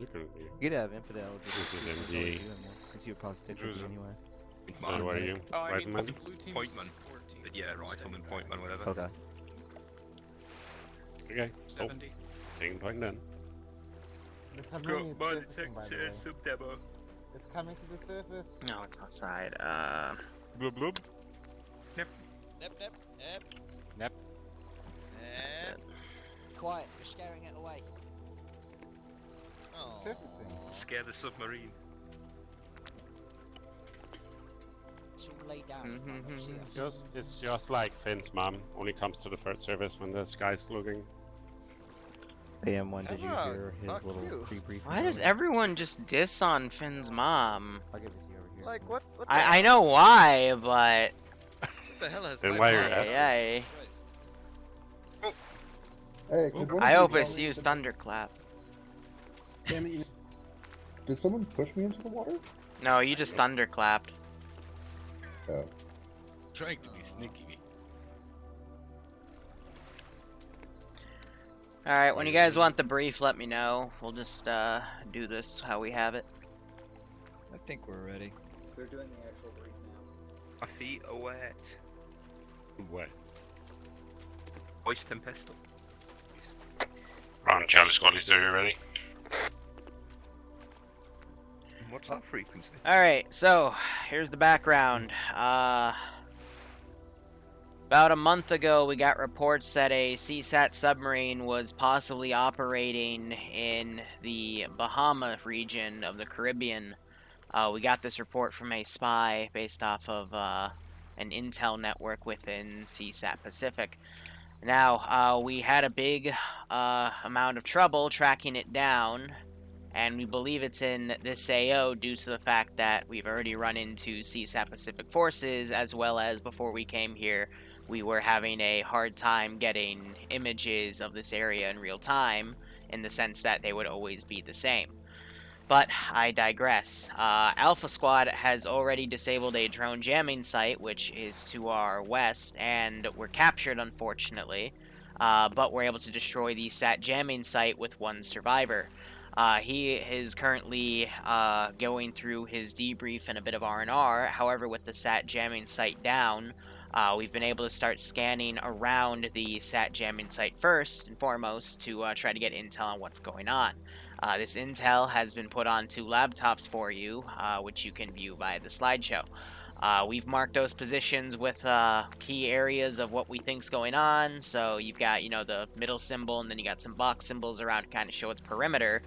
You can be. You could have Infidel. This is MD. Since you would probably stick with it anyway. So what are you? Rifleman? Pointman. But yeah, rifleman, pointman, whatever. Okay. Okay. 70. Taking point then. The submarine is Mine surfacing, by the way. detector, sub-demo. It's coming to the surface. No, it's outside. Blub blub. Nep, nep, nep. Nep. That's it. Quiet, you're scaring it away. Oh. Surfacing. Scare the submarine. She'll lay down. You might not see us. It's just like Finn's mom. Only comes to the first service when the sky's looking. AM1, did you Ah, hear his fuck little you. pre-brief? Why does everyone just diss on Finn's mom? I'll give it to you over here. Like, what the I know why, but... What the hell has Then my why you're mom- asking? Yay. Hey, I hope it's used thunderclap. Did someone push me into the water? No, you just thunderclapped. Oh. Trying to be sneaky. Alright, when you guys want the brief, let me know. We'll just do this how we have it. I think we're ready. They're doing the actual brief now. My feet are wet. What? Voice tempesto. Ron, Charlie Squaddies, are you ready? What's that frequency? Alright, so here's the background. About a month ago, we got reports that a CSAT submarine was possibly operating in the Bahama region of the Caribbean. We got this report from a spy based off of an intel network within CSAT Pacific. Now, we had a big amount of trouble tracking it down, and we believe it's in this AO due to the fact that we've already run into CSAT Pacific forces, as well as before we came here, we were having a hard time getting images of this area in real time, in the sense that they would always be the same. But I digress. Alpha Squad has already disabled a drone jamming site, which is to our west, and we're captured, unfortunately. But we're able to destroy the SAT jamming site with one survivor. He is currently going through his debrief and a bit of R&R. However, with the SAT jamming site down, we've been able to start scanning around the SAT jamming site first and foremost to try to get intel on what's going on. This intel has been put onto laptops for you, which you can view by the slideshow. We've marked those positions with key areas of what we think's going on. So you've got, the middle symbol, and then you got some box symbols around to kind of show its perimeter.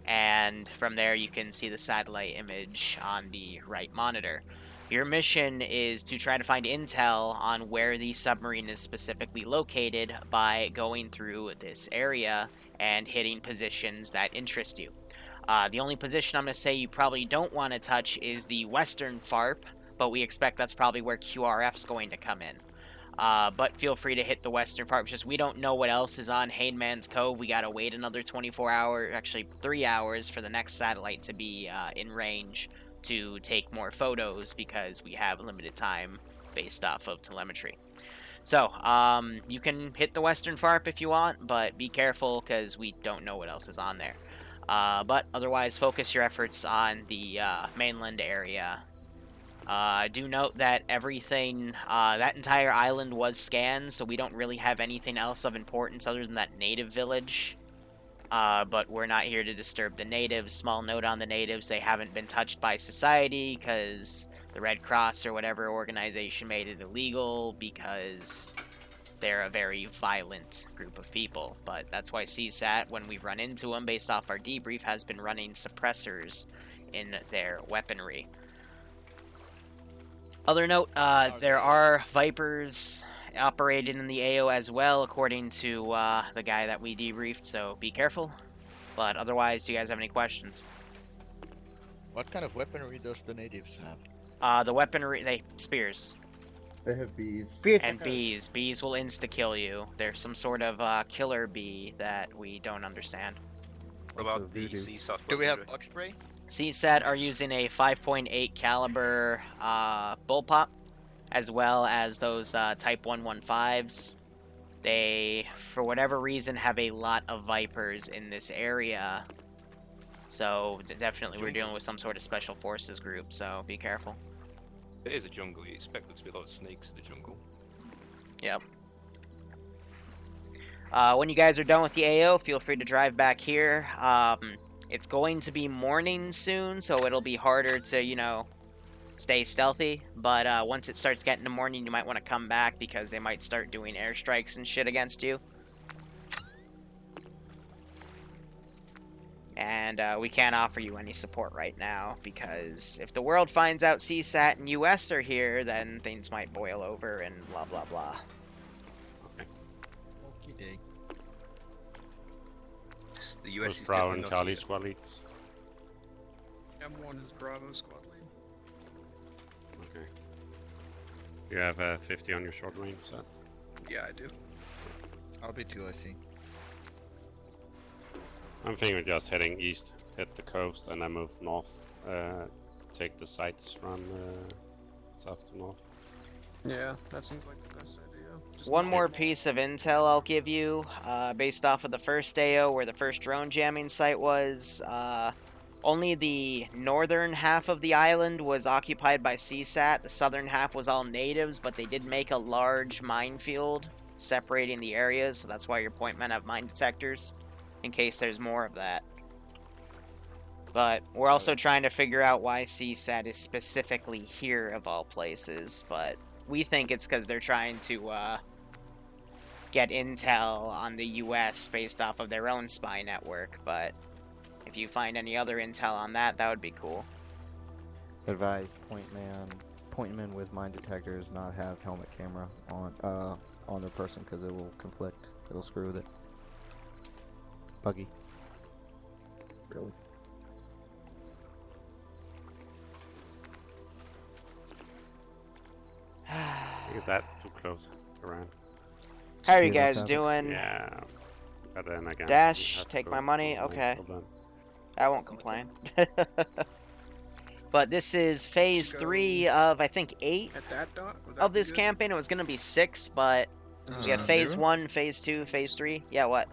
And from there, you can see the satellite image on the right monitor. Your mission is to try to find intel on where the submarine is specifically located by going through this area and hitting positions that interest you. The only position I'm going to say you probably don't want to touch is the western FARP, but we expect that's probably where QRF's going to come in. But feel free to hit the western FARP. Just we don't know what else is on Hayman's Cove. We got to wait another 24 hours, actually 3 hours, for the next satellite to be in range to take more photos because we have limited time based off of telemetry. So, you can hit the western FARP if you want, but be careful because we don't know what else is on there. But otherwise, focus your efforts on the mainland area. Do note that everything, that entire island was scanned, so we don't really have anything else of importance other than that native village. But we're not here to disturb the natives. Small note on the natives, they haven't been touched by society because the Red Cross or whatever organization made it illegal because they're a very violent group of people. But that's why CSAT, when we've run into them based off our debrief, has been running suppressors in their weaponry. Other note, there are Vipers operated in the AO as well, according to the guy that we debriefed, so be careful. But otherwise, do you guys have any questions? What kind of weaponry does the natives have? The weaponry, spears. They have bees. And bees. Bees will insta-kill you. There's some sort of killer bee that we don't understand. What about the CSAT? Do we have bug spray? CSAT are using a 5.8 caliber bullpup, as well as those Type 115s. They, for whatever reason, have a lot of Vipers in this area. So definitely we're dealing with some sort of special forces group, so be careful. It is a jungle. You expect there to be a lot of snakes in the jungle. Yep. When you guys are done with the AO, feel free to drive back here. It's going to be morning soon, so it'll be harder to, you know, stay stealthy. But once it starts getting to morning, you might want to come back because they might start doing airstrikes and shit against you. And we can't offer you any support right now because if the world finds out CSAT and US are here, then things might boil over and blah blah blah. Okie day. The US Those is Bravo definitely and not Charlie here. squad leads. M1 is Bravo squad lead. Okay. You have 50 on your short range set. Yeah, I do. I'll be 2, I see. I'm thinking just heading east, hit the coast, and then move north. Take the sights, run south to north. Yeah, that seems like the best idea. Just One not more them all. piece of intel I'll give you, based off of the first AO where the first drone jamming site was. Only the northern half of the island was occupied by CSAT. The southern half was all natives, but they did make a large minefield separating the areas, so that's why your point men have mine detectors, in case there's more of that. But we're also trying to figure out why CSAT is specifically here of all places, but we think it's because they're trying to get intel on the US based off of their own spy network, but if you find any other intel on that, that would be cool. Advise pointman with mine detectors not have helmet camera on their person because it will conflict. It'll screw with it. Buggy. Really? I think that's too close around. How are you Yeah, that's guys happened. doing? Yeah. But then again, Dash, you have to take go my money? all night Okay. till then. I won't complain. But this is phase Go 3 of, I think, 8 At that dot? Would that of be this good? campaign. It was going to be 6, but we have phase Liru? 1, phase 2, phase 3. Yeah, what?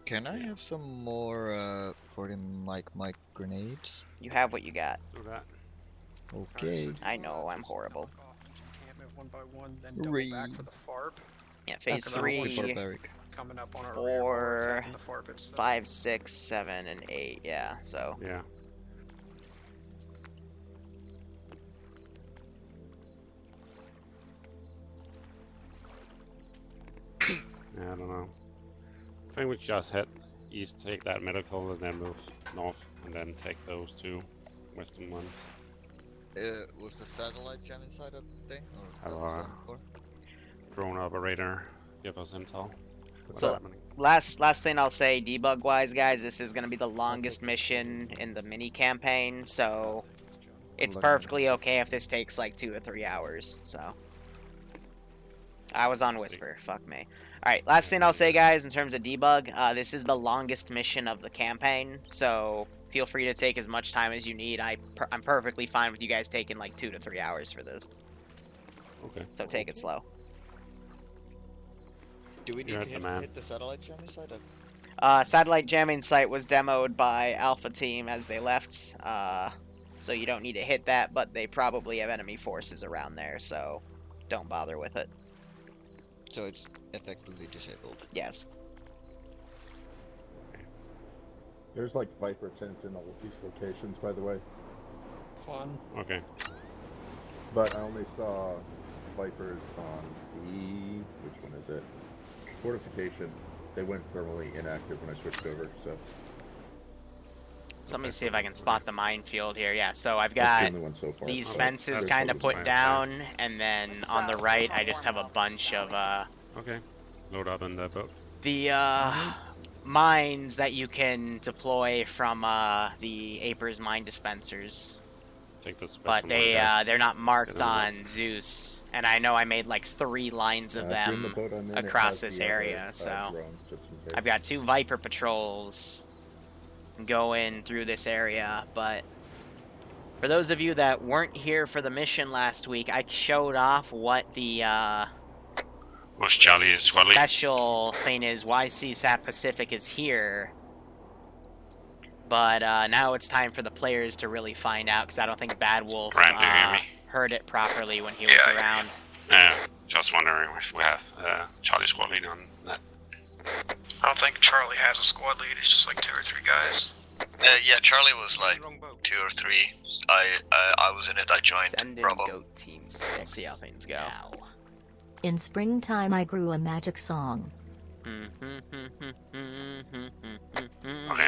Can I have some more 40 mic grenades? You have what you got. Do that. Alright, Okay. so do you I wanna know, I'm just horrible. knock off each encampment one by one, then double back Hooray. for the FARP? Yeah, phase That's probably 3, barbaric. Coming up on our rear while we're 4, attacking the FARP itself. 5, 6, 7, and 8. Yeah, so. Yeah. Yeah, I don't know. I think we just head east, take that medical, and then move north, and then take those two western ones. Was the satellite gem inside a thing? Or Have that was a- done before? Drone operator, give us intel. What's So- happening? Last thing I'll say, debug wise, guys, this is going to be the longest mission in the mini campaign, so it's looking at perfectly okay if this takes like 2 or 3 hours. So I was on Whisper. Fuck me. All right, last thing I'll say, guys, in terms of debug, this is the longest mission of the campaign, so feel free to take as much time as you need. I'm perfectly fine with you guys taking like 2 to 3 hours for this, Okay. so take it slow. Do we need You're to at the man. hit the satellite gem inside? Satellite jamming site was demoed by Alpha Team as they left, so you don't need to hit that, but they probably have enemy forces around there, so don't bother with it. So it's effectively disabled. Yes. There's like Viper tents in all of these locations, by the way. Fun. Okay. But I only saw Vipers on the... which one is it? Fortification. They went thermally inactive when I switched over, so... So let me see if I can spot the minefield here. Yeah, so I've That's the got only one so far. these but fences there's kind of others. put down, and then on the right I just have a bunch of Okay. Load up in the boat. the mines that you can deploy from the Aper's mine dispensers. Take the special But one, guys. they're not marked Get on the on Zeus, and I know I made like 3 lines of If you're in the them boat I'm in, it across has this the other, area, so drone, just in case. I've got 2 Viper patrols going through this area, but for those of you that weren't here for the mission last week, I showed off what the What's Charlie squad lead? special thing is, why CSAT Pacific is here. But now it's time for the players to really find out, because I don't think Bad Wolf Brand, do you hear me? heard it properly when he was Yeah, I hear around. Yeah, just wondering if we have Charlie squad lead on that. I don't think Charlie has a squad lead. It's just like 2 or 3 guys. Yeah, Charlie was like Wrong boat. 2 or 3. I was in it. I joined. Send in Bravo. Goat Team 6. We'll see how things go. In springtime I grew a magic song. Okay,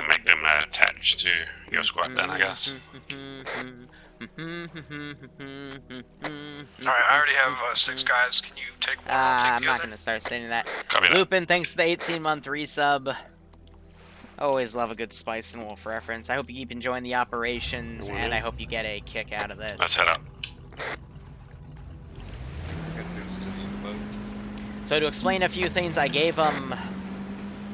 make them attached to your squad then, I guess. Alright, I already have 6 guys. Can you take one? I'll take I'm the not other. going to start saying that. Copy that. Lupin, thanks for the 18-month resub. Always love a good Spice and Wolf reference. I hope you keep enjoying the operations, and I hope you get a kick out of this. Let's head up. So to explain a few things, I gave them...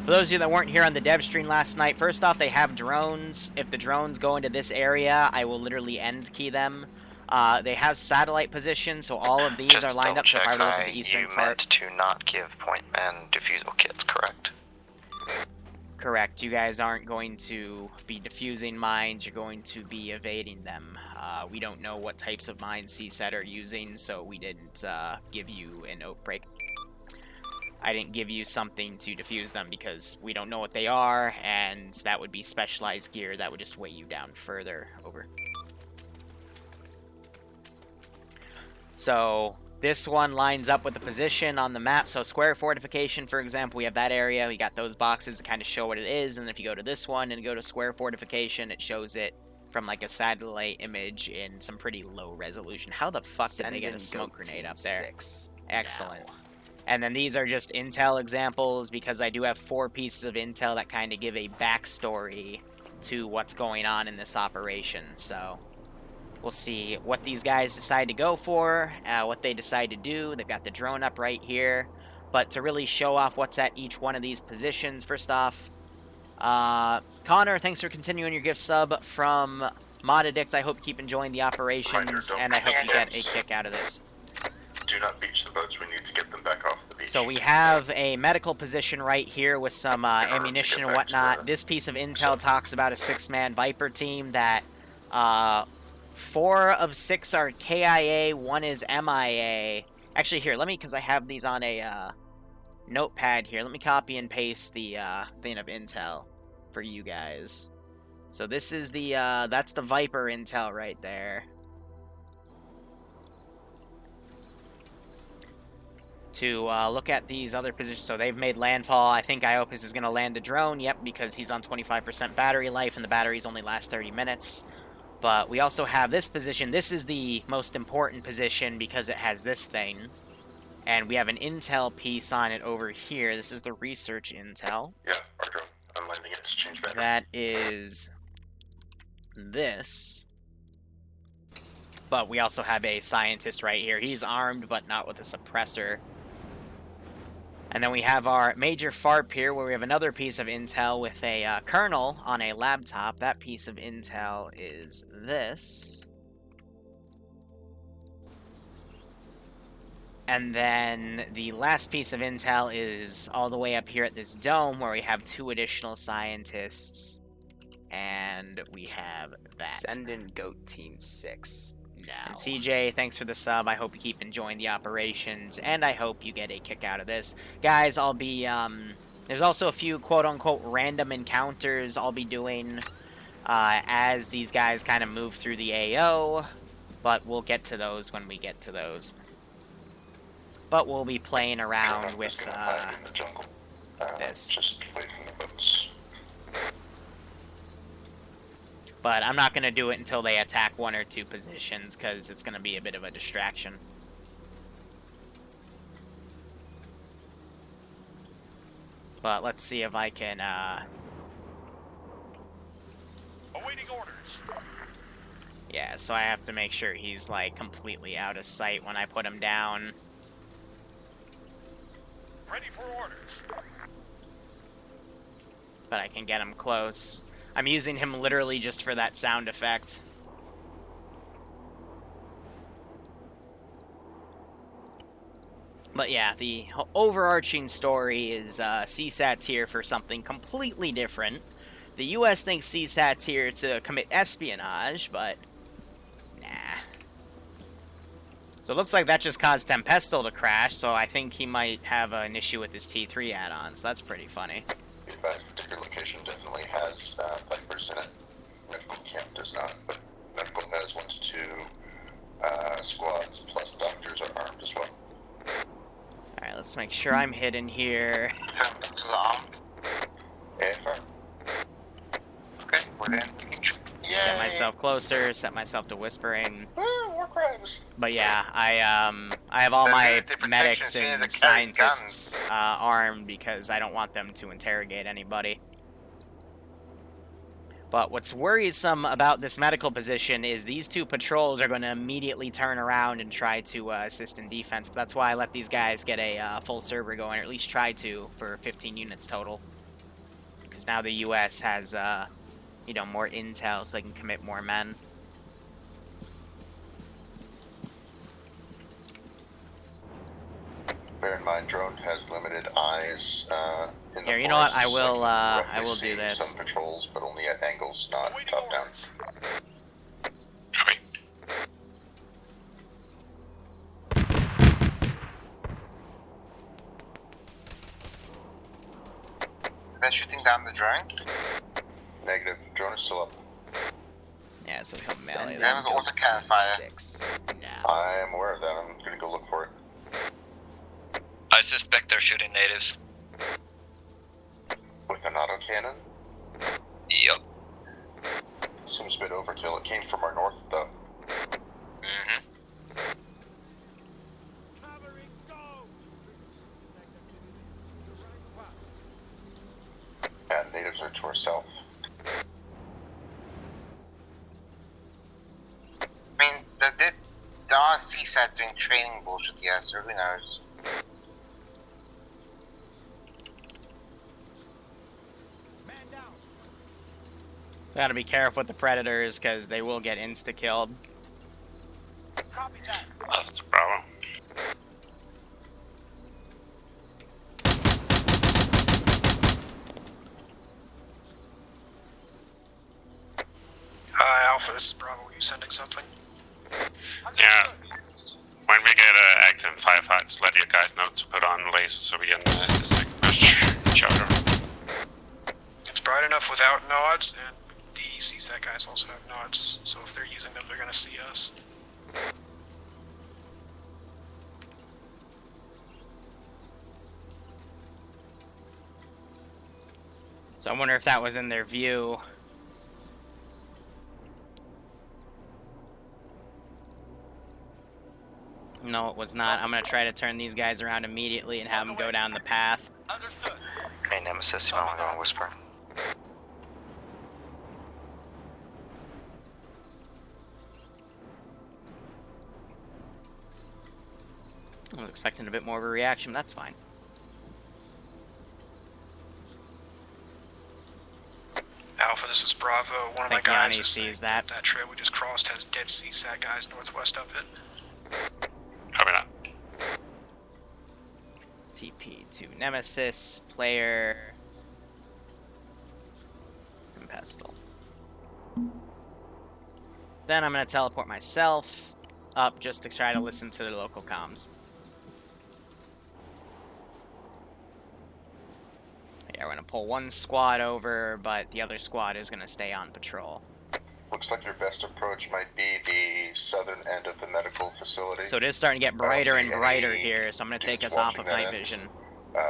For those of you that weren't here on the dev stream last night, first off, they have drones. If the drones go into this area, I will literally end key them. They have satellite positions, so all of these are lined up. So if I were to look at the eastern part... to not give point man defusal kits, correct? Correct. You guys aren't going to be defusing mines. You're going to be evading them. We don't know what types of mines CSAT are using, so we didn't give you an outbreak. I didn't give you something to defuse them because we don't know what they are, and that would be specialized gear that would just weigh you down further. Over. So this one lines up with the position on the map. So square fortification, for example, we have that area. We got those boxes to kind of show what it is, and if you go to this one and go to square fortification, it shows it from like a satellite image in some pretty low resolution. How the fuck did they get a smoke grenade up there? Excellent. And then these are just intel examples because I do have 4 pieces of intel that kind of give a backstory to what's going on in this operation. So we'll see what these guys decide to go for, what they decide to do. They've got the drone up right here. But to really show off what's at each one of these positions, first off, Connor, thanks for continuing your gift sub from Mod Addict. I hope you keep enjoying the operations, and I hope you get a kick out of this. Do not beach the boats. We need to get them back off the beach. So we have a medical position right here with some ammunition and whatnot. This piece of intel talks about a 6-man Viper team that 4 of 6 are KIA, 1 is MIA. Actually, here, let me, because I have these on a notepad here, let me copy and paste the thing of intel for you guys. So this is the, that's the Viper intel right there. To look at these other positions. So they've made landfall. I think Iopis is going to land a drone. Yep, because he's on 25% battery life, and the batteries only last 30 minutes. But we also have this position. This is the most important position because it has this thing. And we have an intel piece on it over here. This is the research intel. Yeah, our drone. I'm landing it to change battery. That is this. But we also have a scientist right here. He's armed, but not with a suppressor. And then we have our major FARP here, where we have another piece of intel with a kernel on a laptop. That piece of intel is this. And then the last piece of intel is all the way up here at this dome, where we have 2 additional scientists. And we have that. Send in Goat Team 6. And CJ, thanks for the sub. I hope you keep enjoying the operations, and I hope you get a kick out of this. Guys, I'll be, there's also a few quote-unquote random encounters I'll be doing as these guys kind of move through the AO, but we'll get to those when we get to those. But we'll be playing around with this. Just waiting the boats. But I'm not going to do it until they attack 1 or 2 positions, because it's going to be a bit of a distraction. But let's see if I can, Awaiting orders. Yeah, so I have to make sure he's, like, completely out of sight when I put him down. Ready for orders. But I can get him close. I'm using him literally just for that sound effect. But yeah, the overarching story is CSAT's here for something completely different. The U.S. thinks CSAT's here to commit espionage, but nah. So it looks like that just caused Tempestal to crash, so I think he might have an issue with his T3 add-ons. That's pretty funny. That particular location definitely has Vipers in it. Medical camp does not, but medical has 1 to 2 squads plus doctors are armed as well. Alright, let's make sure I'm hidden here. AFR. Okay, we're in. Get myself closer, set myself to whispering. War crimes. But yeah, I have all my medics and scientists armed because I don't want them to interrogate anybody. But what's worrisome about this medical position is these 2 patrols are going to immediately turn around and try to assist in defense. But that's why I let these guys get a full server going, or at least try to, for 15 units total. Because now the U.S. has, you know, more intel, so they can commit more men. Bear in mind, drone has limited eyes. In the Here, you know what? forest, so I will see do this. Some patrols, but only at angles, not top down. Copy. They're shooting down the drone? Negative. Drone is still up. Yeah, so he'll melee That was autocannon fire. 6. No. I am aware of that. I'm gonna go look for it. I suspect they're shooting natives. With an autocannon? Yup. Seems a bit overkill. It came from our north, though. Mm-hmm. Yeah, natives are to our south. I mean, there are CSAT doing training bullshit, yeah, so who knows? Gotta be careful with the predators, because they will get insta-killed. Copy that. Oh, that's a problem. Alpha, this is Bravo. Are you sending something? Yeah. When we get active firefights, let you guys know to put on lasers so we can distinguish each other. It's bright enough without nods, and the CSAT guys also have nods, so if they're using them, they're gonna see us. So I wonder if that was in their view. No, it was not. I'm gonna try to turn these guys around immediately and have them go down the path. Understood. Okay, Nemesis, you wanna go and whisper? I was expecting a bit more of a reaction, but that's fine. Alpha, this is Bravo. One of my I think guys Yanni is sees saying that. that trail we just crossed has dead CSAT guys northwest of it. Copy that. TP to Nemesis, player, and Pestle. Then I'm going to teleport myself up just to try to listen to the local comms. Yeah, we're going to pull one squad over, but the other squad is going to stay on patrol. Looks like your best approach might be the southern end of the medical facility. So it is starting to get brighter and see brighter any here, so I'm going to take us dudes off of watching that night end. vision.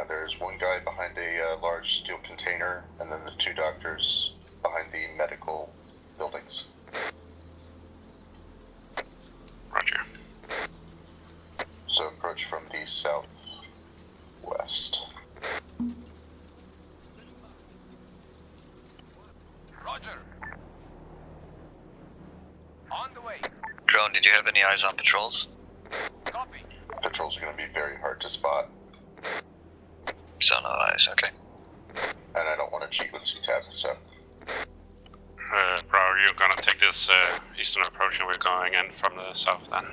There's one guy behind a large steel container, and then the 2 doctors behind the medical buildings. Roger. So approach from the southwest. Roger. On the way. Drone, did you have any eyes on patrols? Copy. Patrols are going to be very hard to spot, So no eyes, okay. and I don't want to cheat with CTAB, so. Bro, you're gonna take this eastern approach and we're going in from the south then.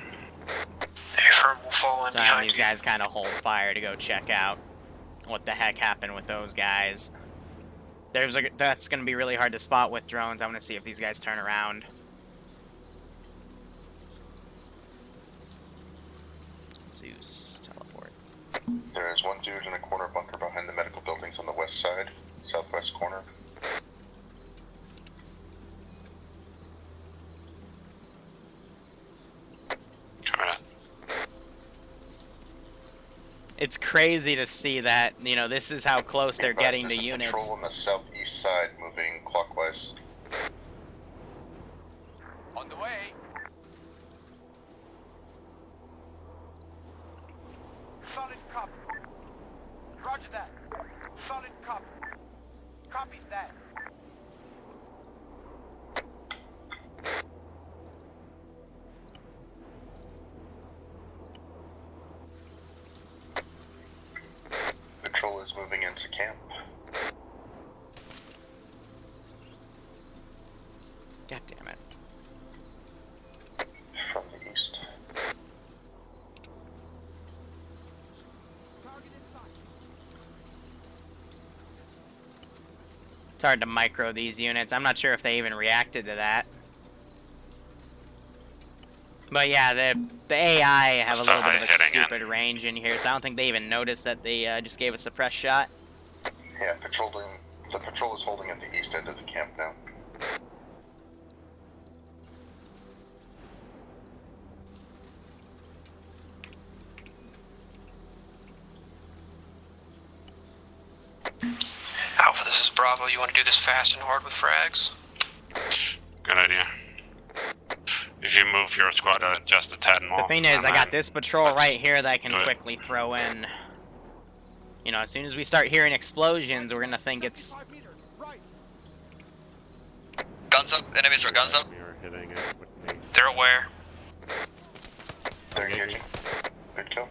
Affirm will fall in So now behind these you. guys kind of hold fire to go check out what the heck happened with those guys. That's gonna be really hard to spot with drones. I want to see if these guys turn around. Zeus, teleport. There is one dude in a corner bunker behind the medical buildings on the west side, southwest corner. Coming up. It's crazy to see that, you know, this is how close they're getting to units. Patrol on the southeast side moving clockwise. On the way. Solid copy. Roger that. Solid copy. Copy that. Patrol is moving into camp. God damn it. From the east. It's hard to micro these units. I'm not sure if they even reacted to that. But yeah, the AI have a little bit of a stupid range in here, so I don't think they even noticed that they just gave us a press shot. Yeah, the patrol is holding at the east end of the camp now. Alpha, this is Bravo. You want to do this fast and hard with frags? Good idea. If you move your squad just a tad more. The thing is, I got this patrol right here that I can quickly throw in. You know, as soon as we start hearing explosions, we're gonna think it's... Guns up, enemies are guns up. They're aware. They're engaging. Good kill.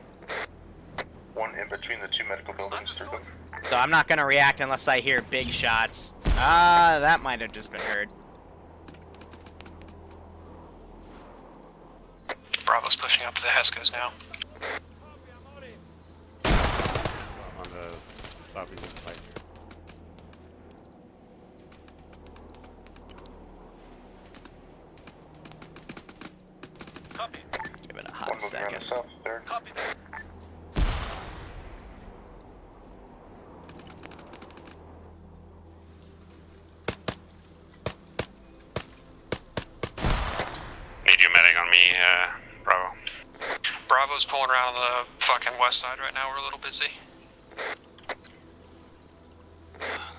One in between the two medical buildings through them. So I'm not gonna react unless I hear big shots. That might have just been heard. Bravo's pushing up to the Heskos now. On the southeast side. Copy. Give it a One hot moving around second. the south, third. Copy that. Need you medic on me, Bravo. Bravo's pulling around on the fucking west side right now. We're a little busy.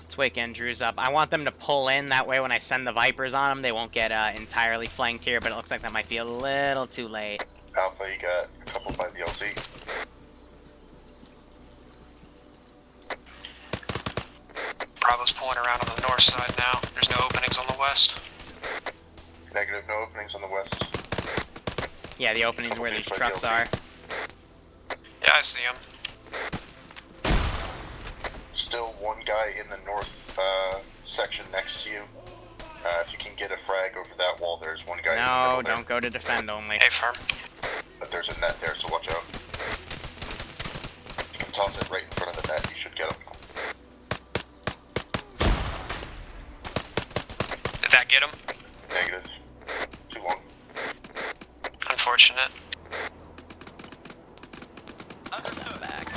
Let's wake Andrews up. I want them to pull in, that way when I send the Vipers on them, they won't get entirely flanked here, but it looks like that might be a little too late. Alpha, you got a couple by the LZ. Bravo's pulling around on the north side now. There's no openings on the west. Negative, no openings on the west. Yeah, the opening's where these trucks are. Yeah, I see him. Still one guy in the north section next to you. If you can get a frag over that wall, there's one guy in the No, middle don't go to defend only. Hey, firm. But there's a net there, so watch out. You can toss it right in front of the net, you should get him. Did that get him? Negative. Too long. Unfortunate. Back.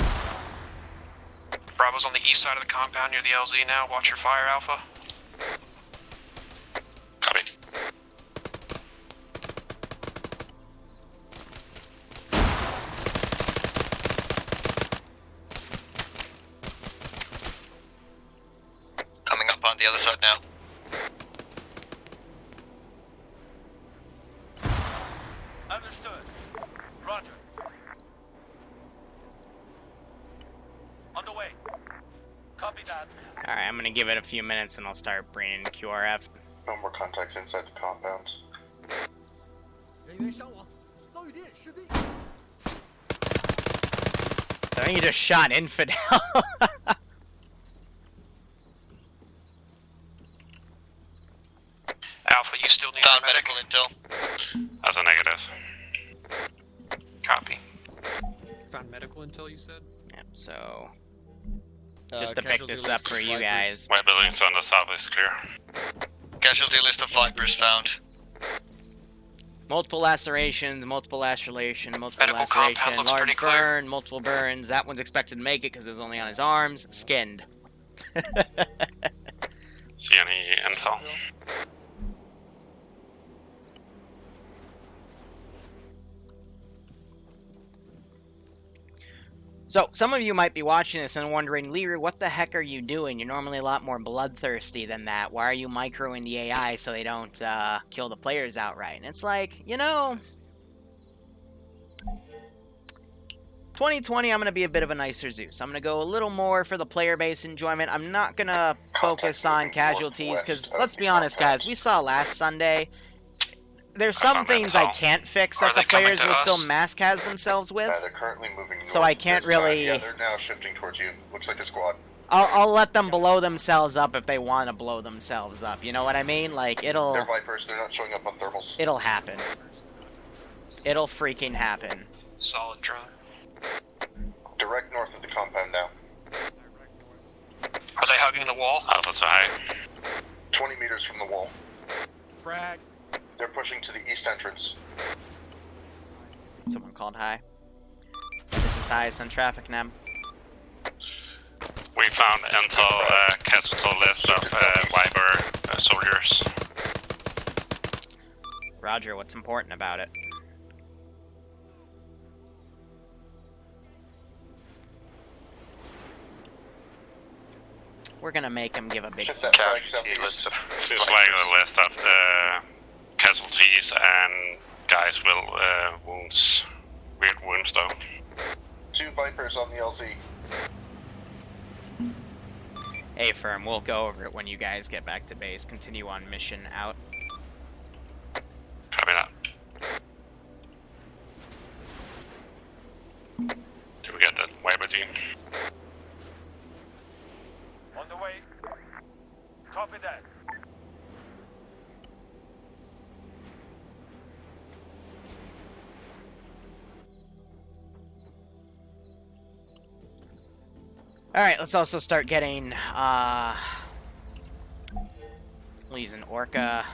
Bravo's on the east side of the compound near the LZ now. Watch your fire, Alpha. Copy. Coming up on the other side now. Understood. Roger. On the way. Copy that. Alright, I'm gonna give it a few minutes and I'll start bringing QRF. No more contacts inside the compound. I think you just shot Infidel. Alpha, you still need Found a medic. medical intel. That's a negative. Copy. Found medical intel, you said? Yep, so Just to pick this up for you guys. My buildings on the south is clear. Casualty list of Vipers found. Multiple lacerations, multiple laceration, multiple Medical compound laceration, looks large pretty clear. burn, multiple burns. That one's expected to make it because it was only on his arms. Skinned. See any intel? So, some of you might be watching this and wondering, Liru, what the heck are you doing? You're normally a lot more bloodthirsty than that. Why are you microing the AI so they don't kill the players outright? And it's like, you know, 2020, I'm going to be a bit of a nicer Zeus. I'm going to go a little more for the player base enjoyment. I'm not going to focus on casualties, because let's be honest, guys, we saw last Sunday, there's some things I can't fix that the players will still mask-cast themselves with. They're currently moving north. So I can't really... Yeah, they're now shifting towards you. Looks like a squad. I'll let them blow themselves up if they want to blow themselves up. You know what I mean? Like, it'll... They're Vipers. They're not showing up on thermals. It'll happen. It'll freaking happen. Solid drone. Direct north of the compound now. Are they hugging the wall? Alpha to high. 20 meters from the wall. Frag. They're pushing to the east entrance. Someone called high. This is highest on traffic, Neb. We found intel casualty list of Viper soldiers. Roger, what's important about it? We're gonna make him give a big Casualty list of... Seems like the list of the casualties and guys with wounds. Weird wounds though. 2 Vipers on the LZ. Hey, firm, we'll go over it when you guys get back to base. Continue on mission out. Copy that. Did we get that Viper team? On the way. Copy that. Alright, let's also start getting, we'll use an Orca.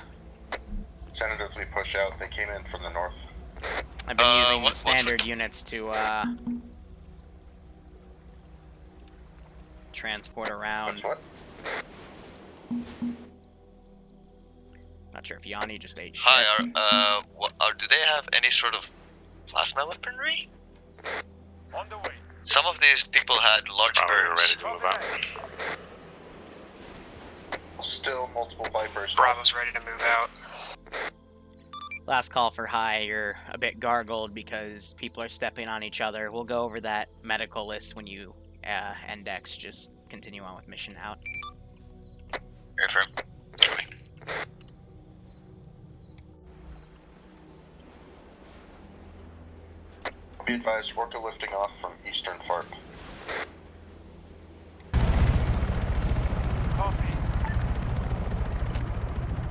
Tentatively push out. They came in from the north. I've been using the standard units to, transport around. What? Not sure if Yanni just ate shit. Hi, do they have any sort of plasma weaponry? On the way. Some of these people had large burns. Ready to move out. Still multiple Vipers. Bravo's ready to move out. Last call for high, you're a bit gargled because people are stepping on each other. We'll go over that medical list when you index. Just continue on with mission out. Very firm. Be advised, worker lifting off from eastern FARP.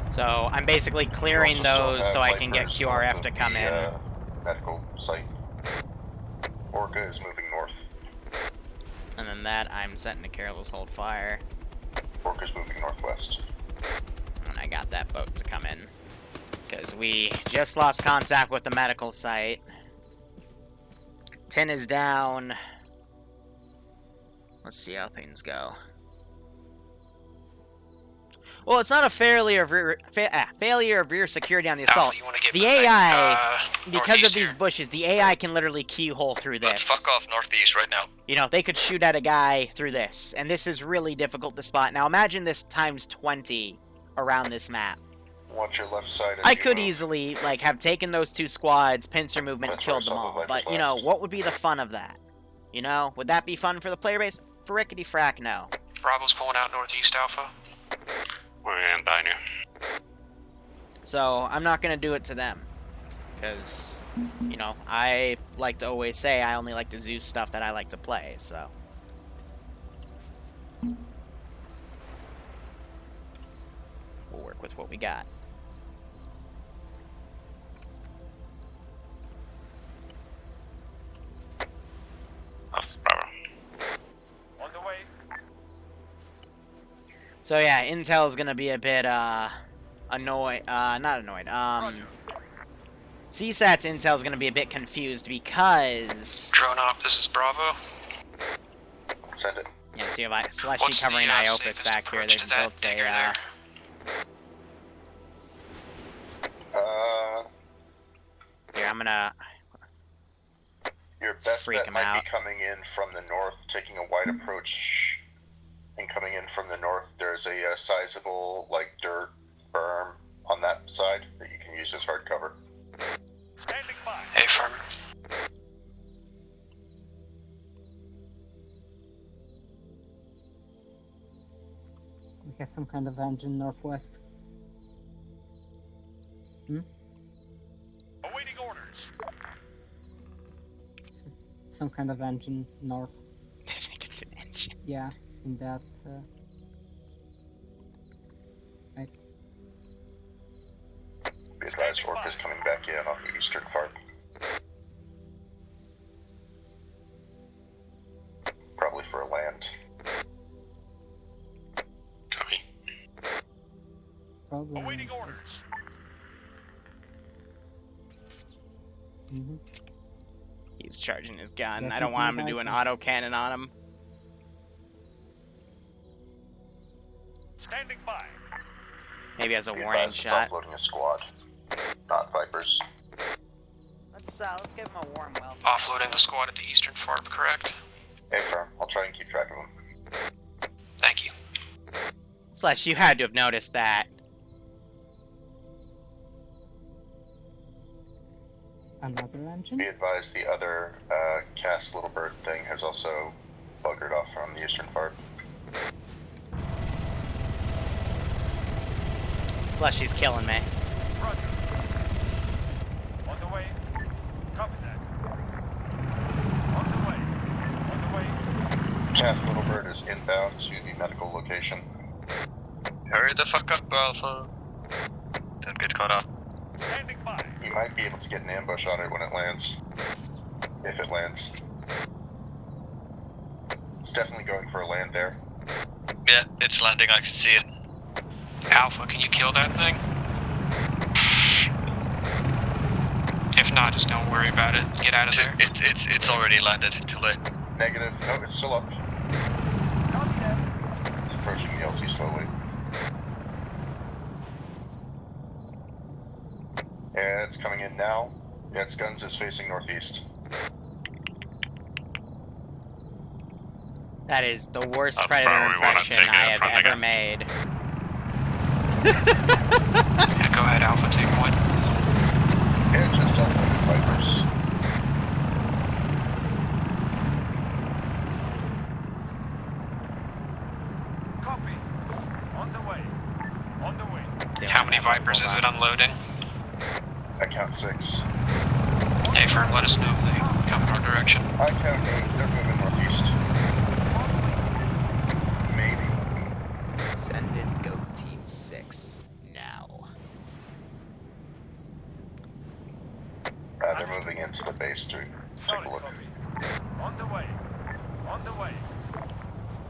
So I'm basically clearing those so I can get QRF to come in. Medical site. Orca is moving north. And then that, I'm setting a careless hold fire. Orca's moving northwest. And I got that boat to come in. Because we just lost contact with the medical site. 10 is down. Let's see how things go. Well, it's not a failure of rear security on the assault. The AI, because of these bushes, the AI can literally keyhole through this. Let's fuck off northeast right now. You know, they could shoot at a guy through this, and this is really difficult to spot. Now, imagine this times 20 around this map. Watch your left side. I could easily, like, have taken those 2 squads, pincer movement, and killed them all. But, you know, what would be the fun of that? You know, would that be fun for the player base? For rickety frack, no. Bravo's pulling out northeast Alpha. We're in behind you. So, I'm not going to do it to them. Because, you know, I like to always say I only like to Zeus stuff that I like to play, so. We'll work with what we got. That's Bravo. On the way. So yeah, Intel's gonna be a bit not annoyed. CSAT's Intel's gonna be a bit confused because Drone op, this is Bravo. Send it. yeah, so you have Slushy What's covering the, IOPUS safest back here. approach They've to that built digger a there? here, I'm gonna Your Let's best freak bet him might out. be coming in from the north, taking a wide approach, and coming in from the north. There's a sizable, like, dirt berm on that side that you can use as hard cover. Standing by. Hey, firm. We have some kind of engine northwest. Awaiting orders. Some kind of engine north. I think it's an engine. Yeah, in that. Right. Be advised, Orc is coming back in on the eastern part. Probably for a land. Copy. Probably. Awaiting orders. He's charging his gun. Yeah, I don't want him to something do an like this. auto cannon on him. Standing by. Maybe as a Be warning advised, it's shot. offloading a squad, not Vipers. Let's give him a warm welcome. Offloading the squad at the eastern farm, correct? Hey, firm. I'll try and keep track of them. Thank you. Slash, you had to have noticed that. Another engine? Be advised, the other cast little bird thing has also buggered off from the eastern part. Slushy's killing me. Roger. On the way. Copy that. On the way. On the way. Cast little bird is inbound to the medical location. Hurry the fuck up, Alpha. Don't get caught up. Standing by. You might be able to get an ambush on it when it lands. If it lands. It's definitely going for a land there. Yeah, it's landing, I can see it. Alpha, can you kill that thing? If not, just don't worry about it. Get out of there. It's already landed, too late. Negative. No, it's still up. Copy that. It's approaching the LC slowly. Yeah, it's coming in now. Yeah, its guns is facing northeast. That is the worst That's Predator where we wanna impression take it I in have front ever again. made. Yeah, go ahead, Alpha, take point. Yeah, just uploaded Vipers. Copy. On the way. On the way. How many Vipers is it unloading? I count 6. Hey, firm, let us know if they come in our direction. I count 8. They're moving northeast. Maybe. Send in Goat Team 6 now. They're moving into the base to take Solid a look. copy. On the way. On the way.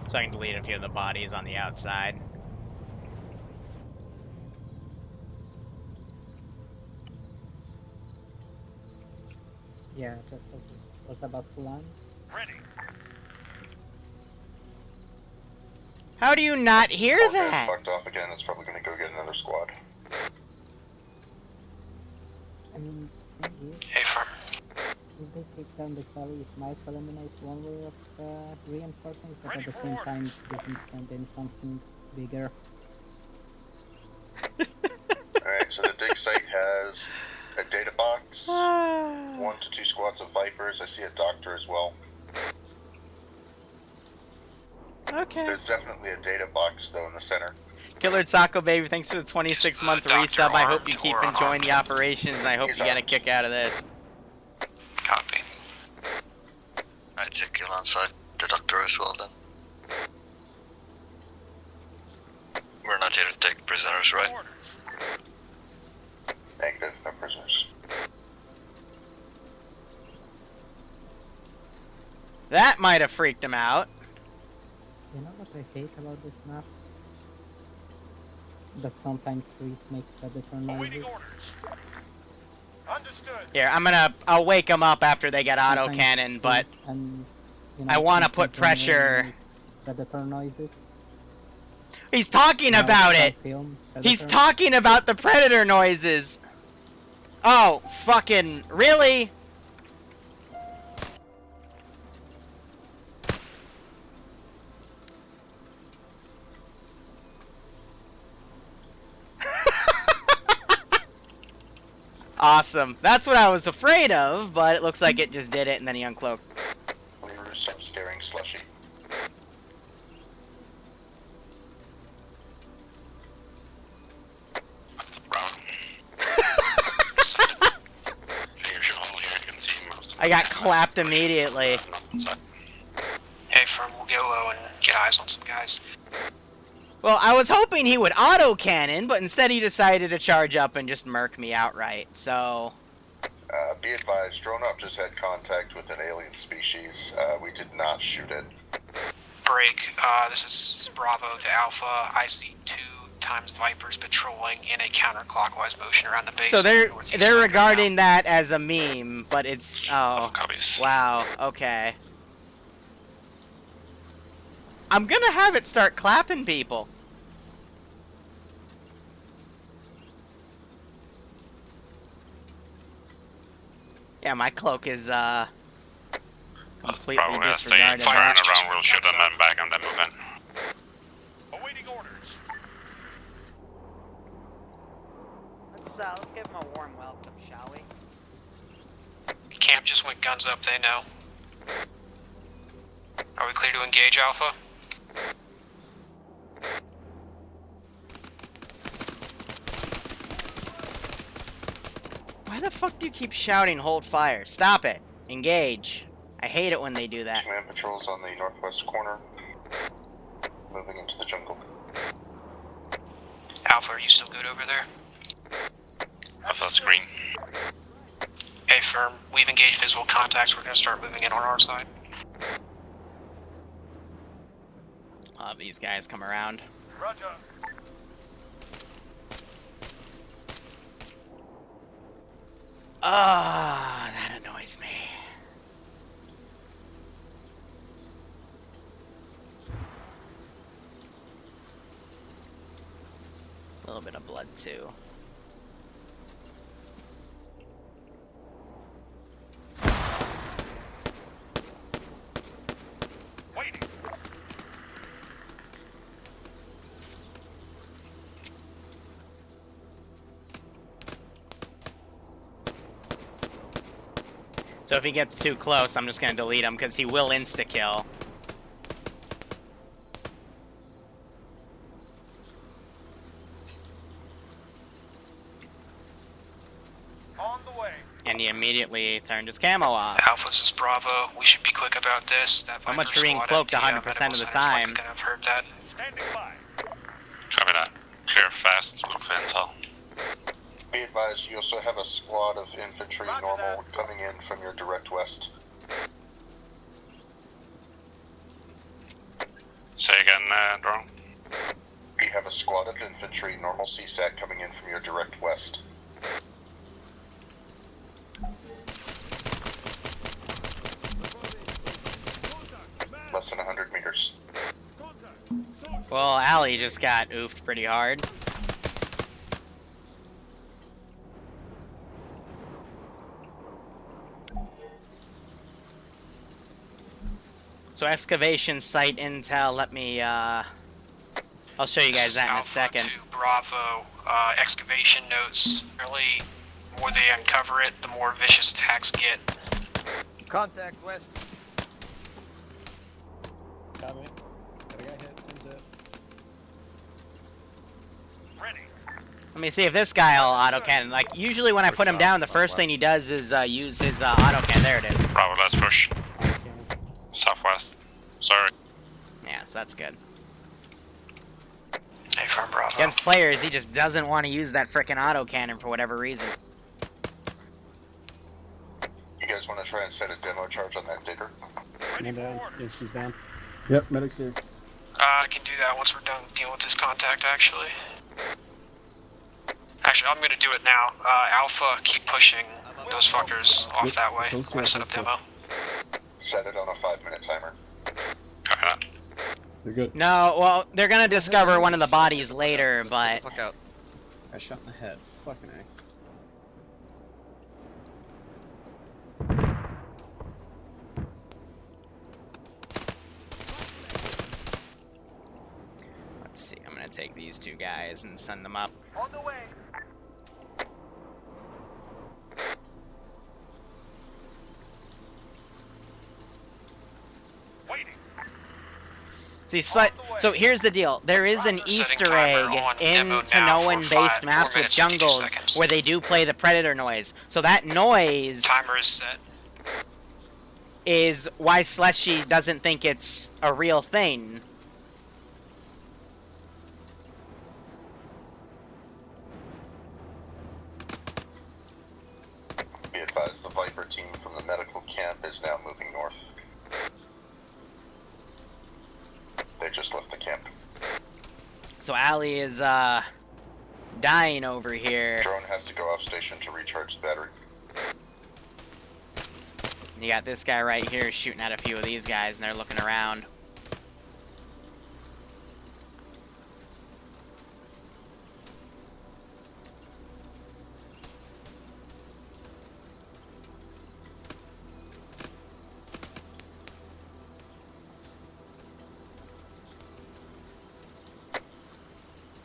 So I can delete a few of the bodies on the outside. Yeah, just was about to land. Ready. How do you not hear Oh, that? it's fucked off again. It's probably going to go get another squad. I mean, thing is, Hey, firm. if they take down the valley, it might eliminate one way of reinforcing, but at the same time, they can send in something bigger. Alright, so the dig site has a data box, 1 to 2 squads of Vipers. I see a doctor as well. Okay. There's definitely a data box though in the center. Killer Taco Baby, thanks for the 26-month resub. I hope you keep or enjoying the unarmed? operations, and I hope you get a kick out of this. Copy. I take you alongside the doctor as well then. We're not here to take prisoners, right? Negative, no prisoners. That might have freaked him out. You know what I hate about this map? but sometimes trees make predator noises. Here, I'll wake them up after they get auto cannon, but And, I want to put sometimes the rain pressure. makes predator noises. He's talking Now about it's it. on film, He's Predator. talking about the predator noises. Oh, fucking really? Awesome. That's what I was afraid of, but it looks like it just did it and then he uncloaked. Liru, stop staring slushy. I got clapped immediately. Hey, firm, we'll go low and get eyes on some guys. Well, I was hoping he would auto-cannon, but instead he decided to charge up and just murk me outright, so... Be advised, Drone Up just had contact with an alien species. We did not shoot it. Break, this is Bravo to Alpha. I see 2 times Vipers patrolling in a counterclockwise motion around the base. So they're regarding that as a meme, but it's... Oh, wow, okay. I'm gonna have it start clapping people. Yeah, my cloak is, completely Probably disregarded. turn around, we'll shoot them and back and then move in. Awaiting orders. Let's give them a warm welcome, shall we? Camp just went guns up, they know. Are we clear to engage, Alpha? Why the fuck do you keep shouting, hold fire? Stop it. Engage. I hate it when they do that. Command patrols on the northwest corner. Moving into the jungle. Alpha, are you still good over there? Alpha's green. Hey, firm, we've engaged visual contacts. We're gonna start moving in on our side. I'll have these guys come around. Roger. Ah, that annoys me. A little bit of blood too. Waiting. So if he gets too close, I'm just gonna delete him because he will insta-kill. On the way. And he immediately turned his camo off. Alpha, this is Bravo. We should be quick about this. That How much Viper for being squad cloaked at 100% of the medical center time? flank, I've heard that. Standing by. Copy that. Clear fast, look for intel. Be advised, you also have a squad of infantry normal coming in from your direct west. Say again, drone. We have a squad of infantry normal CSAT coming in from your direct west. Less than 100 meters. Well, Allie just got oofed pretty hard. So excavation site intel, let me, I'll show you guys that in a second. To Bravo, excavation notes. Really, the more they uncover it, the more vicious attacks get. Contact west. Copy. Got a guy hit. Sends it. Ready. Let me see if this guy will autocannon. Like, usually when I put him down, the first thing he does is use his autocannon. There it is. Bravo, let's push. Southwest. Sorry. Yeah, so that's good. Hey, from Bravo. Against players, he just doesn't want to use that frickin' autocannon for whatever reason. You guys want to try and set a demo charge on that digger? Ready for orders. He's down. Yep, medic's here. I can do that once we're done dealing with this contact, actually. I'm gonna do it now. Alpha, keep pushing those fuckers off that way. I'm gonna set up demo. Set it on a 5-minute timer. You're good. No, well, they're gonna discover one of the bodies later, but... Fuck out. I shot in the head. Fucking A. Let's see, I'm gonna take these two guys and send them up. On the way. Waiting. See, so here's the deal. There is an Easter egg in Tanoan-based maps with jungles where they do play the Predator noise. So that noise Timer is set. is why Slushy doesn't think it's a real thing. Be advised, the Viper team from the medical camp is now moving north. They just left the camp. So Allie is, dying over here. Drone has to go off station to recharge the battery. You got this guy right here shooting at a few of these guys, and they're looking around.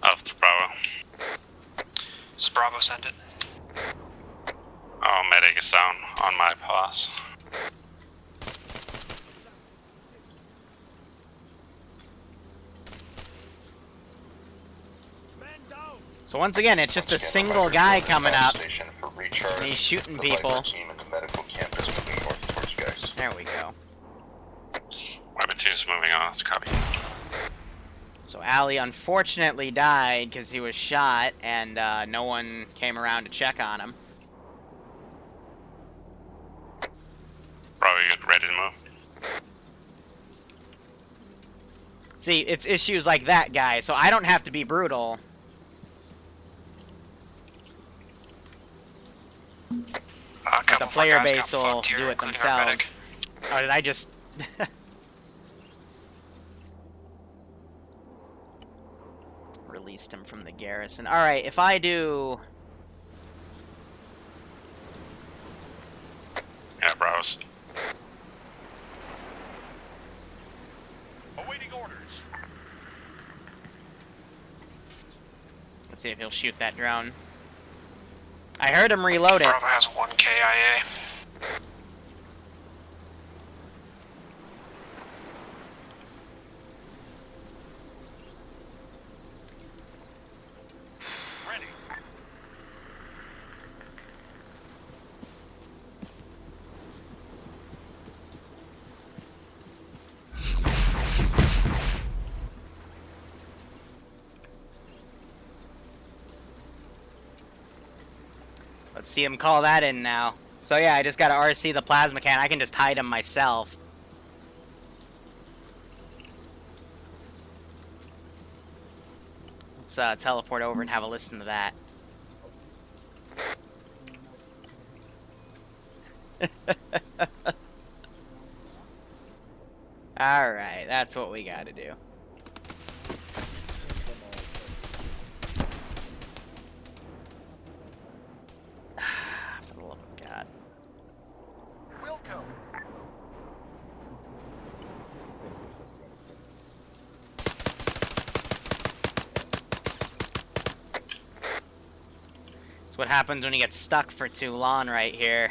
Alpha Bravo. Does Bravo send it? Oh, medic is down on my pass. So once again, it's just a single guy coming up, Station for recharge. and he's shooting The people. Viper team in the medical camp is moving north towards you guys. There we go. Weapon 2 is moving on, it's copy. So Allie unfortunately died because he was shot, and no one came around to check on him. Bravo, you ready to move? See, it's issues like that, guy, so I don't have to be brutal. The player base will do it themselves. Oh, did I just... Released him from the garrison. Alright, if I do... Yeah, Bravo's. Awaiting orders. Let's see if he'll shoot that drone. I heard him reload it. Bravo has 1 KIA. Ready. Let's see him call that in now. So yeah, I just gotta RC the plasma can. I can just hide him myself. Let's teleport over and have a listen to that. Alright, that's what we gotta do. For the love of God. Wilco. That's what happens when you get stuck for too long right here.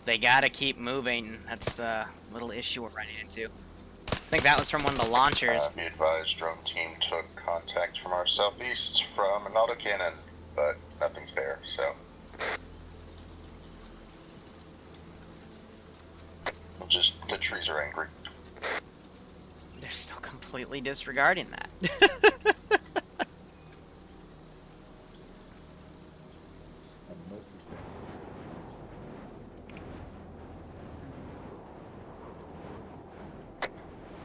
They gotta keep moving. That's the little issue we're running into. I think that was from one of the launchers. Be advised, drone team took contact from our southeast from an autocannon, but nothing's there, so. Just the trees are angry. They're still completely disregarding that.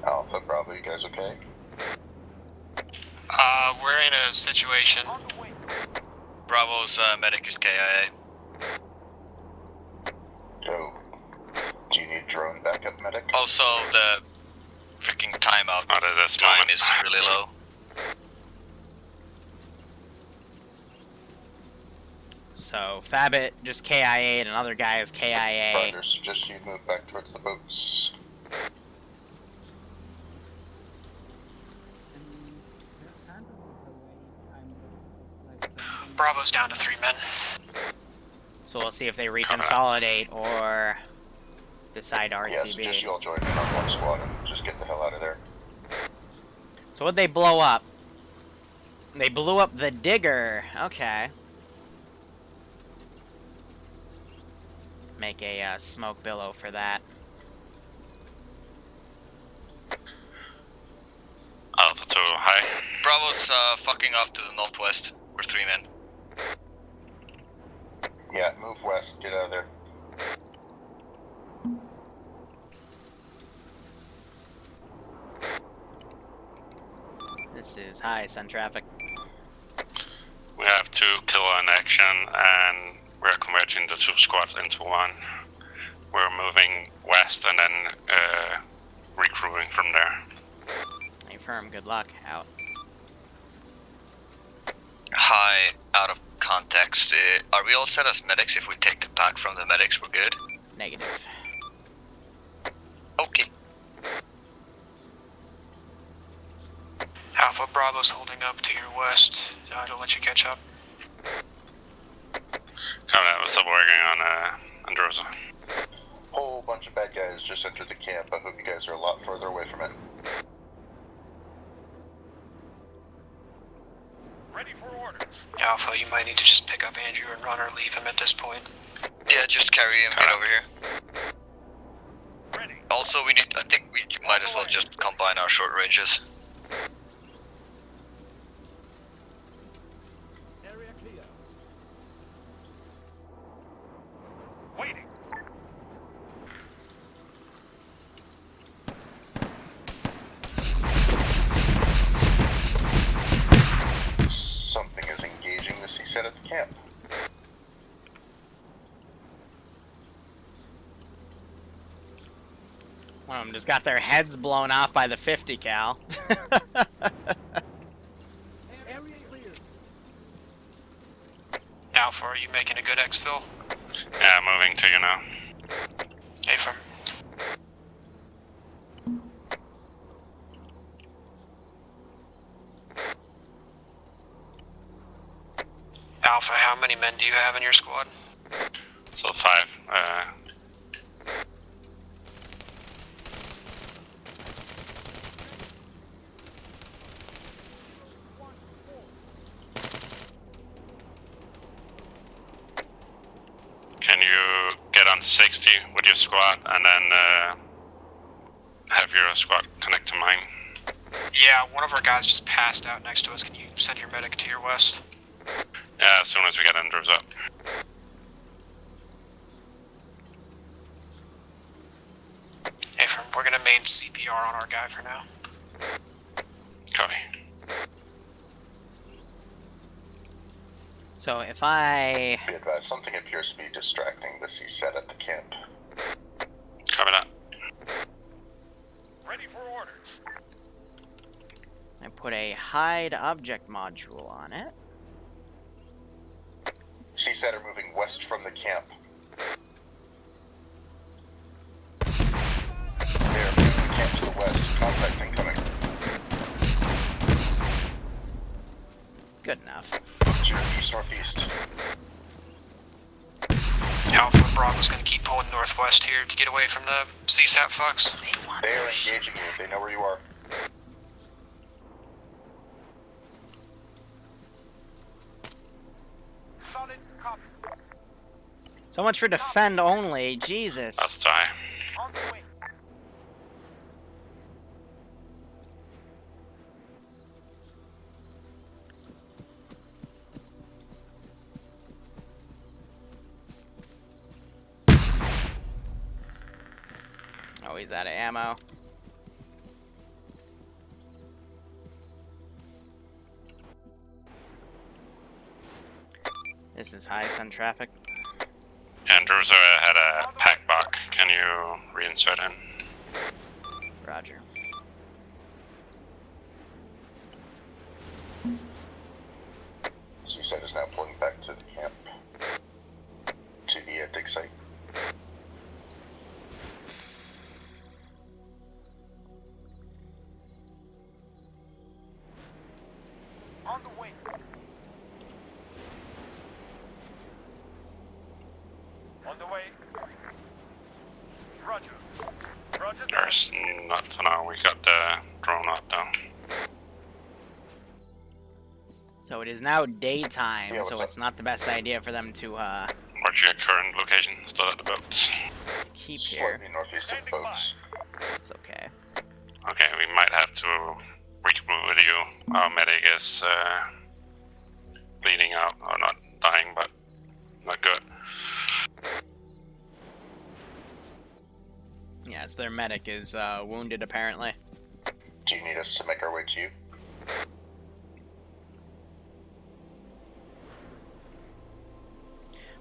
Alpha, Bravo, you guys okay? We're in a situation. Bravo's medic is KIA. So, do you need drone backup medic? Also, the freaking timeout time is really low. So Fabit just KIA and another guy is KIA. Roger, suggest you move back towards the boats. Bravo's down to 3 men. So we'll see if they reconsolidate or decide Yeah, RTB. suggest you all join in on one squad and just get the hell out of there. So what'd they blow up? They blew up the digger. Okay. Make a smoke billow for that. Alpha 2, hi. Bravo's fucking off to the northwest. We're 3 men. Yeah, move west, get out of there. This is high sun traffic. We have 2 killer in action, and we're converging the 2 squads into one. We're moving west and then regrouping from there. Affirm, good luck. Out. Hi, out of context. Are we all set as medics? If we take the pack from the medics, we're good? Negative. Okay. Alpha Bravo's holding up to your west. Don't let you catch up. We're still working on Androsa. Whole bunch of bad guys just entered the camp. I hope you guys are a lot further away from it. Ready for orders. Alpha, you might need to just pick up Andrew and run or leave him at this point. Yeah, just carry him, get over here. Ready. Also, I think we might as well just combine our short ranges. Area clear. Waiting. Something is engaging the CSAT at the camp. One of them just got their heads blown off by the 50 cal. Area clear. Alpha, are you making a good exfil? Yeah, moving to you now. Affirm. Alpha, how many men do you have in your squad? So 5. Can you get on 60 with your squad and then have your squad connect to mine? Yeah, one of our guys just passed out next to us. Can you send your medic to your west? Yeah, as soon as we get Andrews up. Affirm, we're gonna main CPR on our guy for now. Copy. So if I... Be advised, something appears to be distracting the CSAT at the camp. Copy that. Ready for orders. I put a hide object module on it. CSAT are moving west from the camp. They are moving the camp to the west. Contact incoming. Good enough. East-northeast. Alpha Bravo's gonna keep pulling northwest here to get away from the CSAT Fox. They are engaging you. They know where you are. Solid copy. So much for defend only. Jesus. That's time. On the way. Oh, he's out of ammo. This is high sun traffic. Andrews had a pack buck. Can you reinsert him? Roger. CSAT is now pulling back to the camp. To the dig site. On the way. On the way. Roger. Roger that. There's not for now. We got the drone up though. So it is now daytime, Yeah, so what's it's not the best idea for them to What's your current location? Still at the boats. keep here. Slightly northeast of the boats. It's okay. Okay, we might have to regroup with you. Our medic is bleeding out, or not dying, but not good. Yes, their medic is wounded apparently. Do you need us to make our way to you?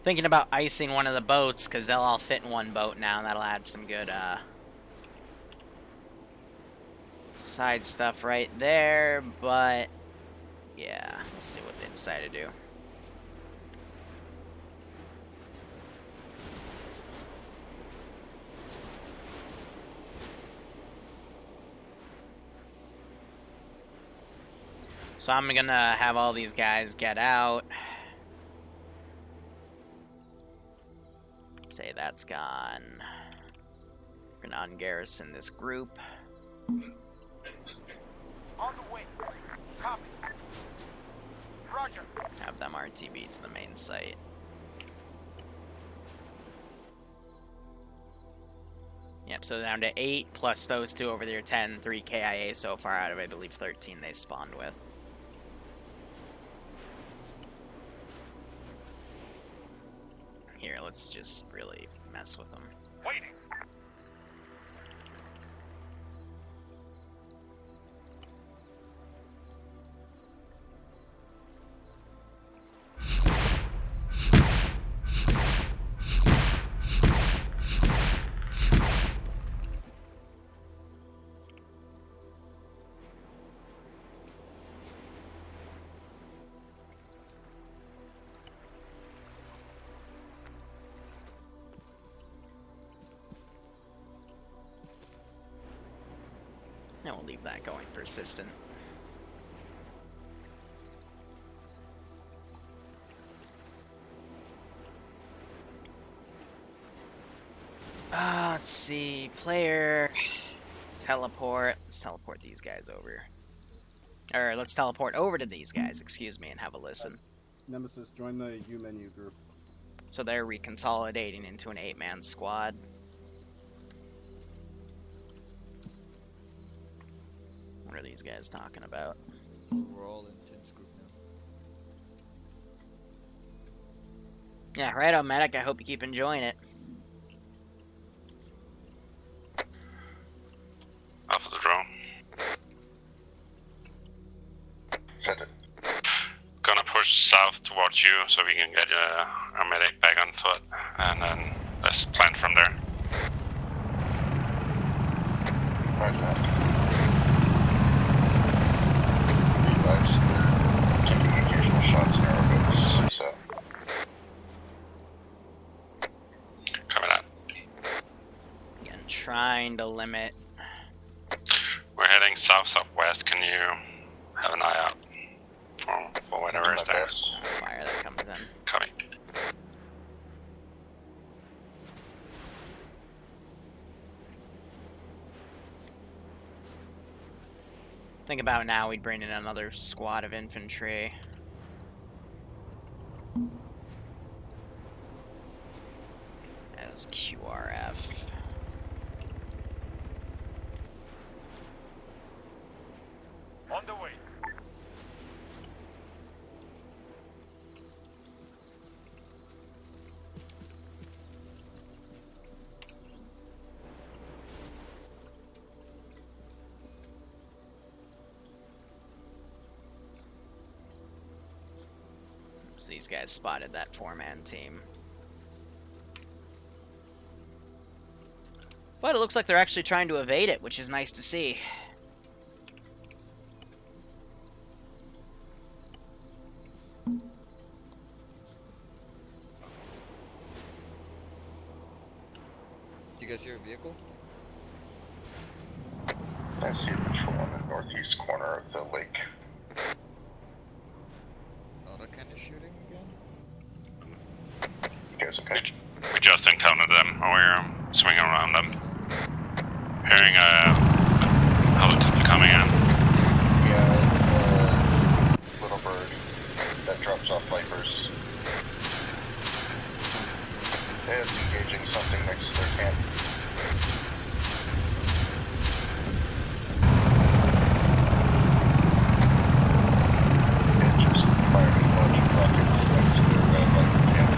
Thinking about icing one of the boats, because they'll all fit in one boat now, and that'll add some good side stuff right there, but yeah, let's see what they decide to do. So I'm gonna have all these guys get out. Say that's gone. We're gonna ungarrison this group. On the way. Copy. Roger. Have them RTB to the main site. Yep, so down to 8 plus those two over there, 10, 3 KIA so far out of, I believe, 13 they spawned with. Here, let's just really mess with them. Waiting. And we'll leave that going persistent. Let's see. Player. Teleport. Let's teleport these guys over. Or let's teleport over to these guys, excuse me, and have a listen. Nemesis, join the U menu group. So they're reconsolidating into an 8-man squad. What are these guys talking about? We're all in Tim's group now. Yeah, right on, medic. I hope you keep enjoying it. Alpha the drone. Send it. Gonna push south towards you so we can get our medic back on foot, and then let's plan from there. Roger that. Taking occasional shots in our boats, so. Coming out. Again, trying to limit. We're heading south-southwest. Can you have an eye out for whatever is there? Fire that comes in. Copy. Think about now, we'd bring in another squad of infantry. As QRF. On the way. So these guys spotted that 4-man team. But it looks like they're actually trying to evade it, which is nice to see. You guys hear a vehicle? I see a patrol on the northeast corner of the lake. Auto kind of shooting again? You guys okay? We just encountered them. We're swinging around them. Hearing a helicopter coming in. Yeah, little bird that drops off Vipers is engaging something next to their camp. It just fired a bunch of rockets next to their Viper camp.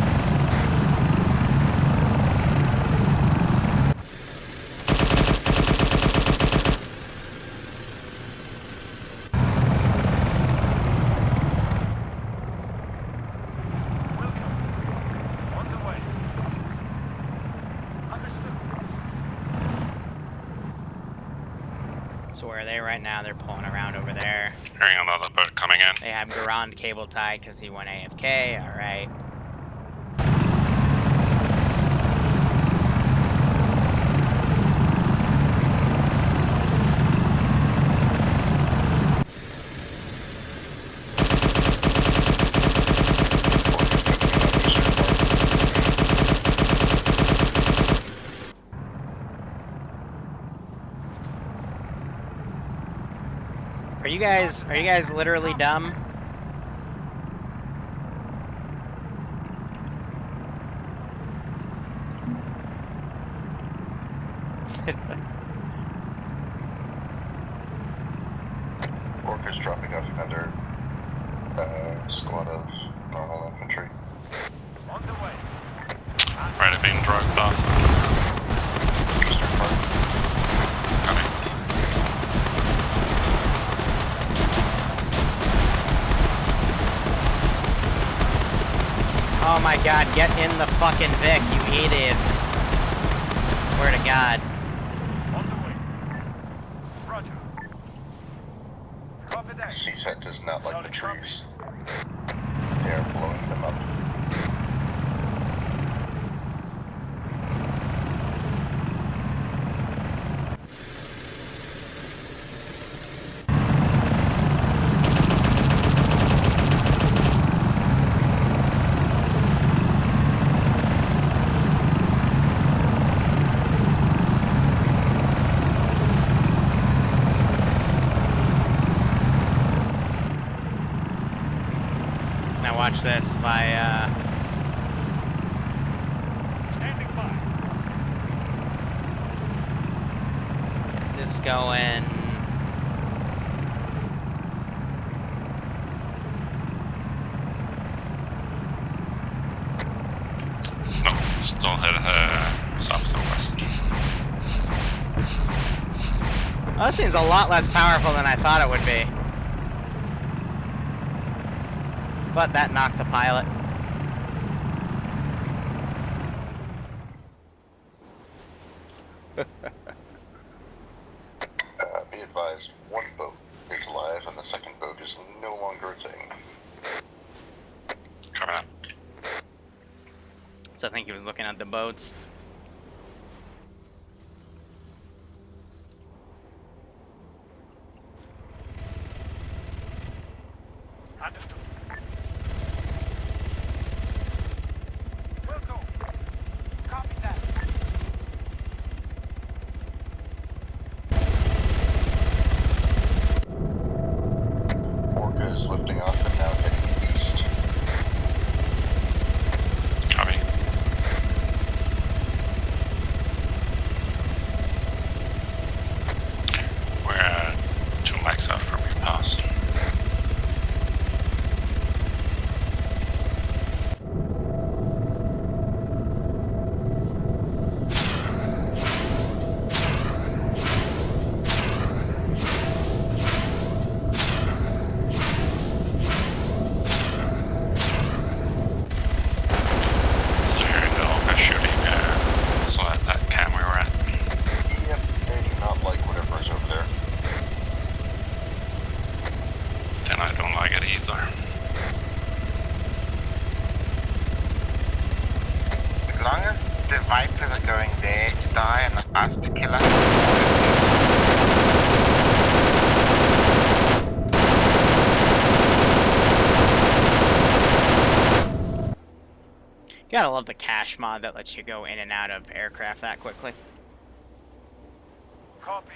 So where are they right now? They're pulling around over there. Hearing another boat coming in. They have Garand cable tied because he went AFK. Alright. Are you guys literally dumb? Orca's dropping off another squad of normal infantry. On the way. Ready, being drugged off. Eastern part. Coming. Oh my god, get in the fucking Vic, you idiots. Swear to God. On the way. Roger. Copy that. CSAT does not like the trees. They are blowing them up. Now watch this. If I, Standing by. get this going. No, still hit south-southwest. Oh, this seems a lot less powerful than I thought it would be. But that knocked the pilot. Be advised, one boat is alive and the second boat is no longer a thing. Coming up. So I think he was looking at the boats. Understood. Will do. Copy that. Orca is lifting off and now heading east. Copy. the Vipers are going there to die and us to kill us. Gotta love the cache mod that lets you go in and out of aircraft that quickly. Copy.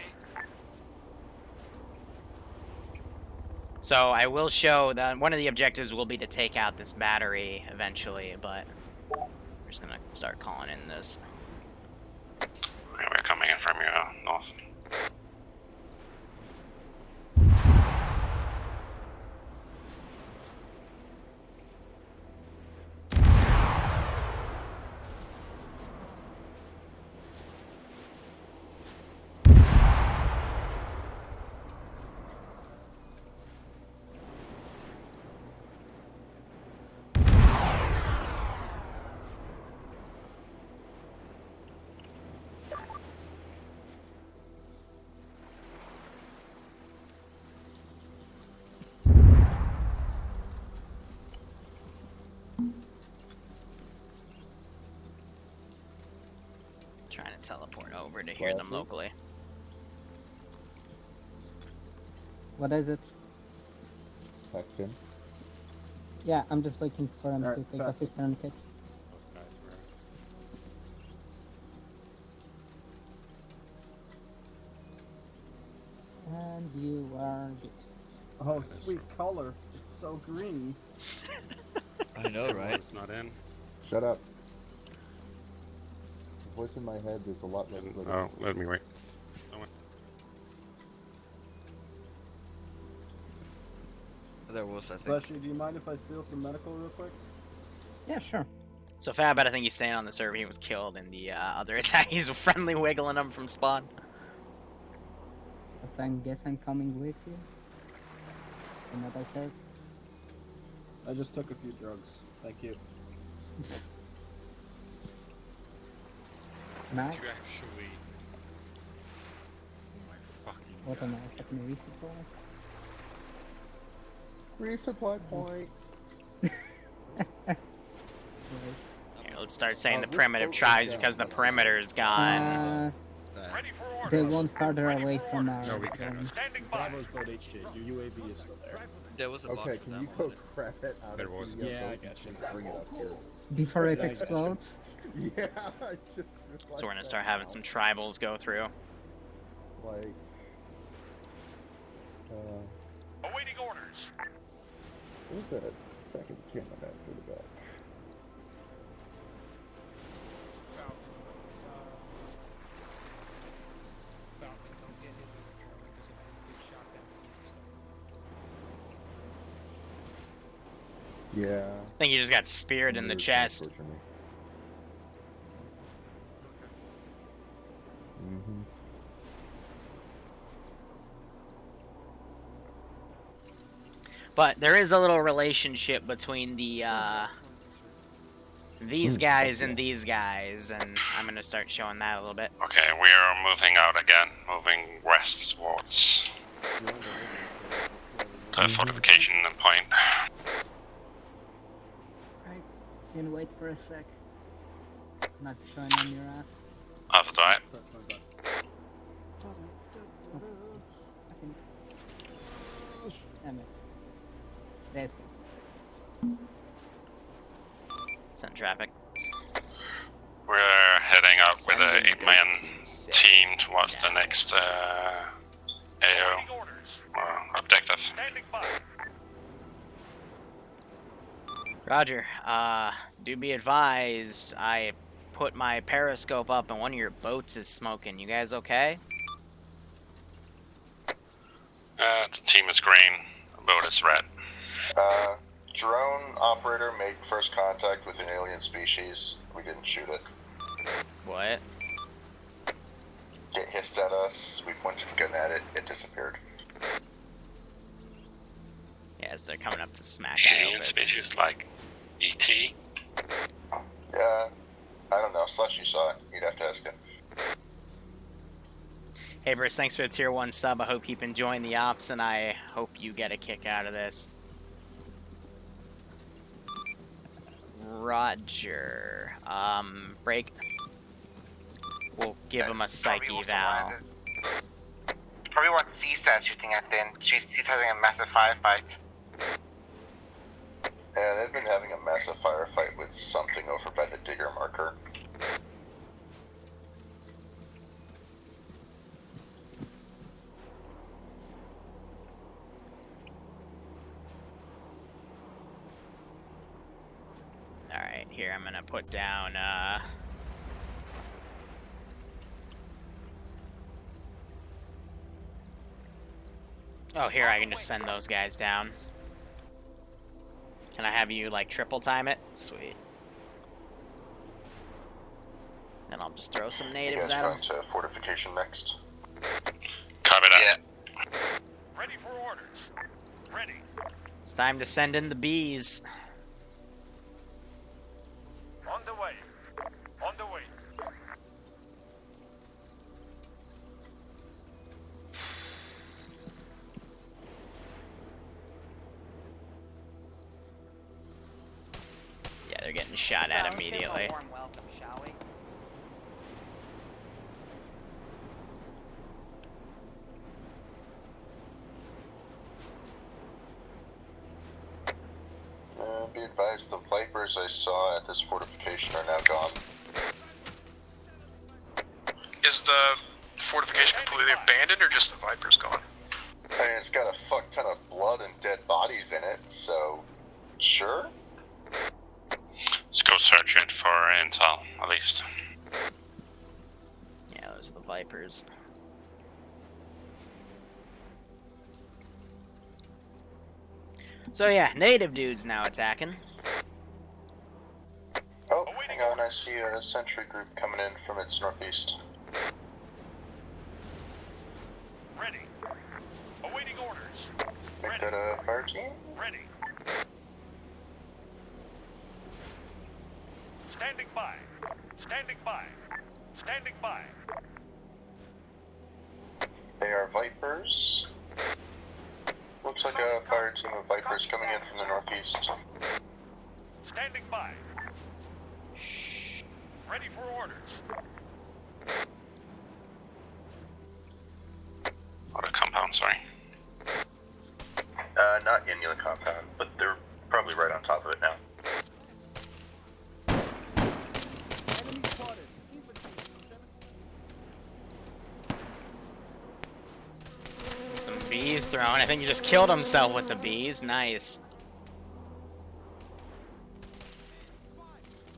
So I will show that one of the objectives will be to take out this battery eventually, but we're just gonna start calling in this. Okay, we're coming in from your north. Trying to teleport over to hear them locally. What is it? Action. Yeah, I'm just waiting for him to take the back. 5th turn kits. And you are good. Oh, sweet color. It's so green. I know, right? It's not in. Shut up. The voice in my head is a lot less political. Oh, let me wait. There was, I think. Slushy, do you mind if I steal some medical real quick? Yeah, sure. So Fab, I think he's staying on the server. He was killed in the other attack. He's friendly wiggling him from spawn. So I guess I'm coming with you. From what I heard. I just took a few drugs. Thank you. Nice. You actually... Oh my fucking What am I fucking resupply? Resupply point. Here, let's start saying the primitive tribes because the perimeter is gone. They won't farther away from our... No, we can't. Bravo's boat ate shit. Your UAV is still there. There was a box Okay, with can that you one go in it. crap it out There of was. the Yeah, I boat got and you. just bring it up here? Before it Yeah, I got you. explodes? Yeah, I just So we're gonna start having some tribals go through. like Awaiting orders. what's that second camera back for the back? Yeah. I think he just got speared in the chest. Mm-hmm. But there is a little relationship between the these guys and these guys, and I'm gonna start showing that a little bit. Okay, we are moving out again, moving west towards the fortification point. Right. Can wait for a sec. Not showing on your ass. After that. Damn it. There's Send traffic. We're heading up with a Sending 8-man Team 6 team towards the next AO objective. Roger. Do be advised, I put my periscope up and one of your boats is smoking. You guys okay? The team is green, the boat is red. Drone operator made first contact with an alien species. We didn't shoot it. What? It hissed at us. We pointed a gun at it. It disappeared. Yes, they're coming up to smack Alien Elvis. species like ET. Yeah, I don't know. Slush, you saw it. You'd have to ask him. Hey Bruce, thanks for the tier 1 sub. I hope you keep enjoying the ops and I hope you get a kick out of this. Roger. Break. We'll give him a psych eval. Probably what CSAT's shooting at then. She's having a massive firefight. Yeah, they've been having a massive firefight with something over by the digger marker. Alright, here I'm gonna put down, oh, here, I can just send those guys down. Can I have you, like, triple time it? Sweet. Then I'll just throw some natives at them. You guys going to fortification next? Copy that. Yeah. Ready for orders. Ready. It's time to send in the bees. On the way. On the way. Yeah, they're getting shot at immediately. Warm welcome, shall we? Be advised, the Vipers I saw at this fortification are now gone. Is the fortification completely abandoned or just the Viper's gone? I mean, it's got a fuck ton of blood and dead bodies in it, so sure. Let's go searching for intel, at least. Yeah, those are the Vipers. So yeah, native dudes now attacking. Oh, hang on, I see a sentry group coming in from its northeast. Ready. Awaiting orders. Make that a fire team? Ready. Standing by. Standing by. Standing by. They are Vipers. Looks like a fire team of Vipers coming in from the northeast. Standing by. Ready for orders. What a compound, sorry. Not in the compound, but they're probably right on top of it now. Some bees thrown. I think he just killed himself with the bees. Nice.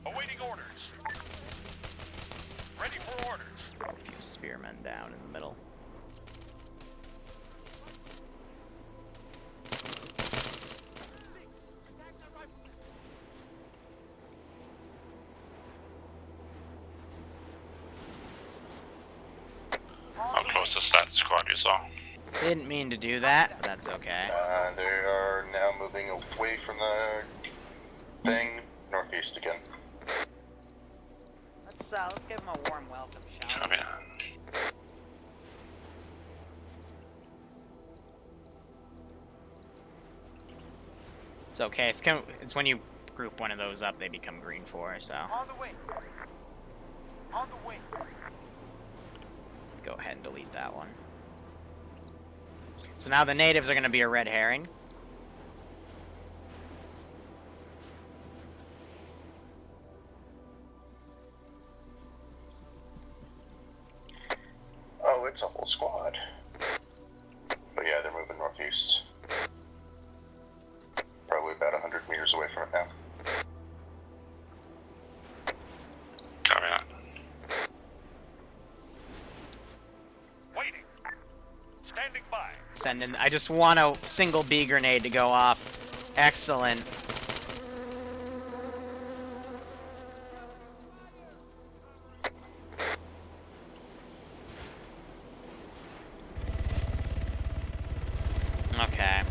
Awaiting orders. Ready for orders. A few spearmen down in the middle. How close is that squad you saw? Didn't mean to do that, but that's okay. They are now moving away from the thing, northeast again. Let's give him a warm welcome, shall we? Copy that. It's okay. It's when you group one of those up, they become green 4. So On the way. On the way. go ahead and delete that one. So now the natives are going to be a red herring. Oh, it's a whole squad. But yeah, they're moving northeast. Probably about 100 meters away from it now. Copy that. Waiting. Standing by. Send in. I just want a single bee grenade to go off. Excellent. Okay.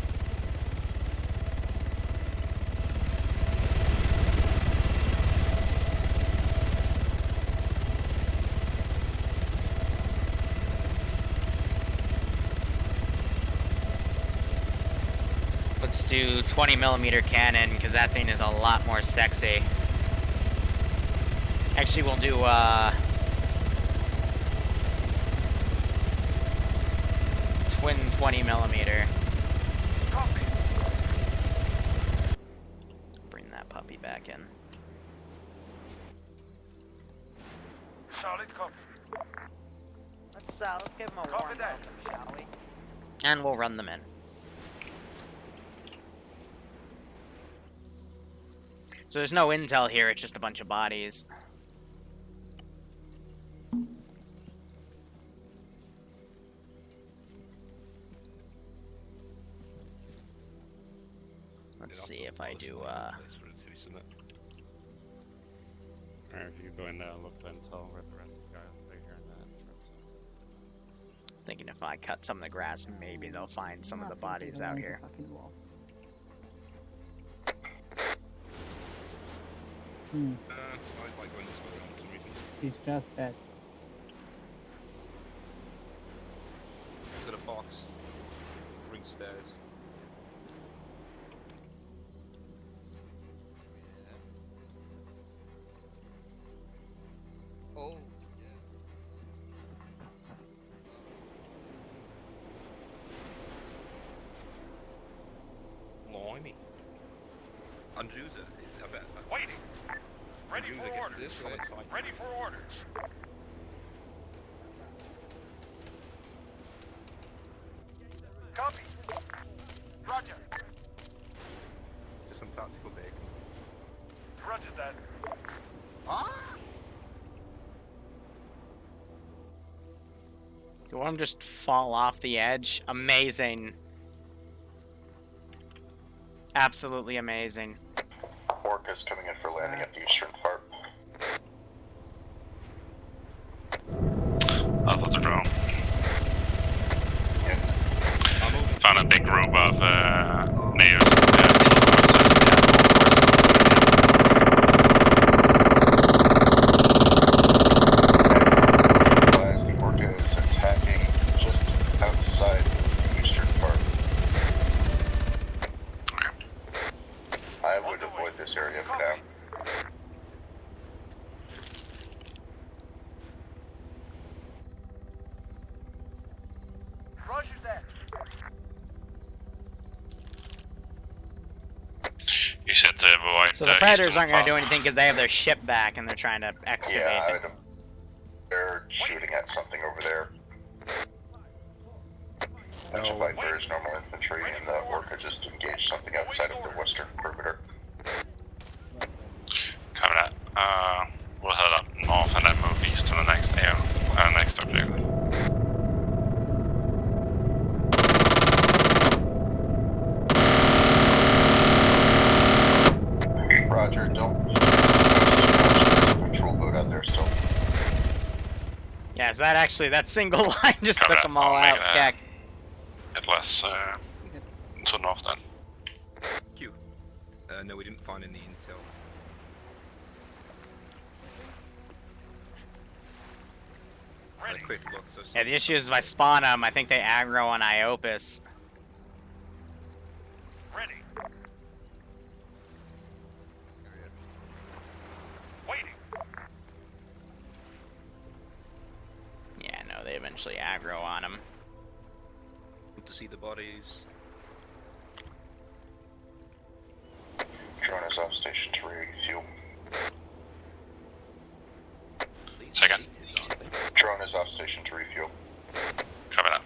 Let's do 20mm cannon, because that thing is a lot more sexy. Actually, we'll do twin 20mm. Copy. Bring that puppy back in. Solid copy. Let's give him a warm welcome, shall we? And we'll run them in. So there's no intel here, it's just a bunch of bodies. Let's see if I do, Or if you go in there and look for intel with the rest of the guys, stay here and that. Thinking if I cut some of the grass, maybe they'll find some of the bodies out here. I like going this way for some reason. He's just dead. Got a box. Ring stairs. Oh, Blimey. Andrew's I bet. Waiting. Ready Andrew's, for I guess, orders. this way. Ready for orders. Copy. Roger. Just some tactical bacon. Roger that. Do one just fall off the edge? Amazing. Absolutely amazing. Orca's coming in for landing at the eastern part. That was a drone. Found a big group of natives. The Orca is attacking just outside the eastern part. I would avoid this area for now. Roger that. You said to avoid. So the predators aren't going to do anything because they have their ship back and they're trying to excavate Yeah, it. they're shooting at something over there. Bunch of Vipers, normal infantry, and the Orca just engaged something outside of the western perimeter. Cover that. We'll head up north and then move east to the next next objective. Roger, don't patrol boat out there still. Yeah, so that single line just took them all out. Jack. It less to north then. Q. No, we didn't find any intel. Had a quick look. So Yeah, the issue is if I spawn them, I think they aggro on Iopus. Ready. Waiting. Yeah, no, they eventually aggro on him. Good to see the bodies. Drone is off station to refuel. Second. Drone is off station to refuel. Cover that.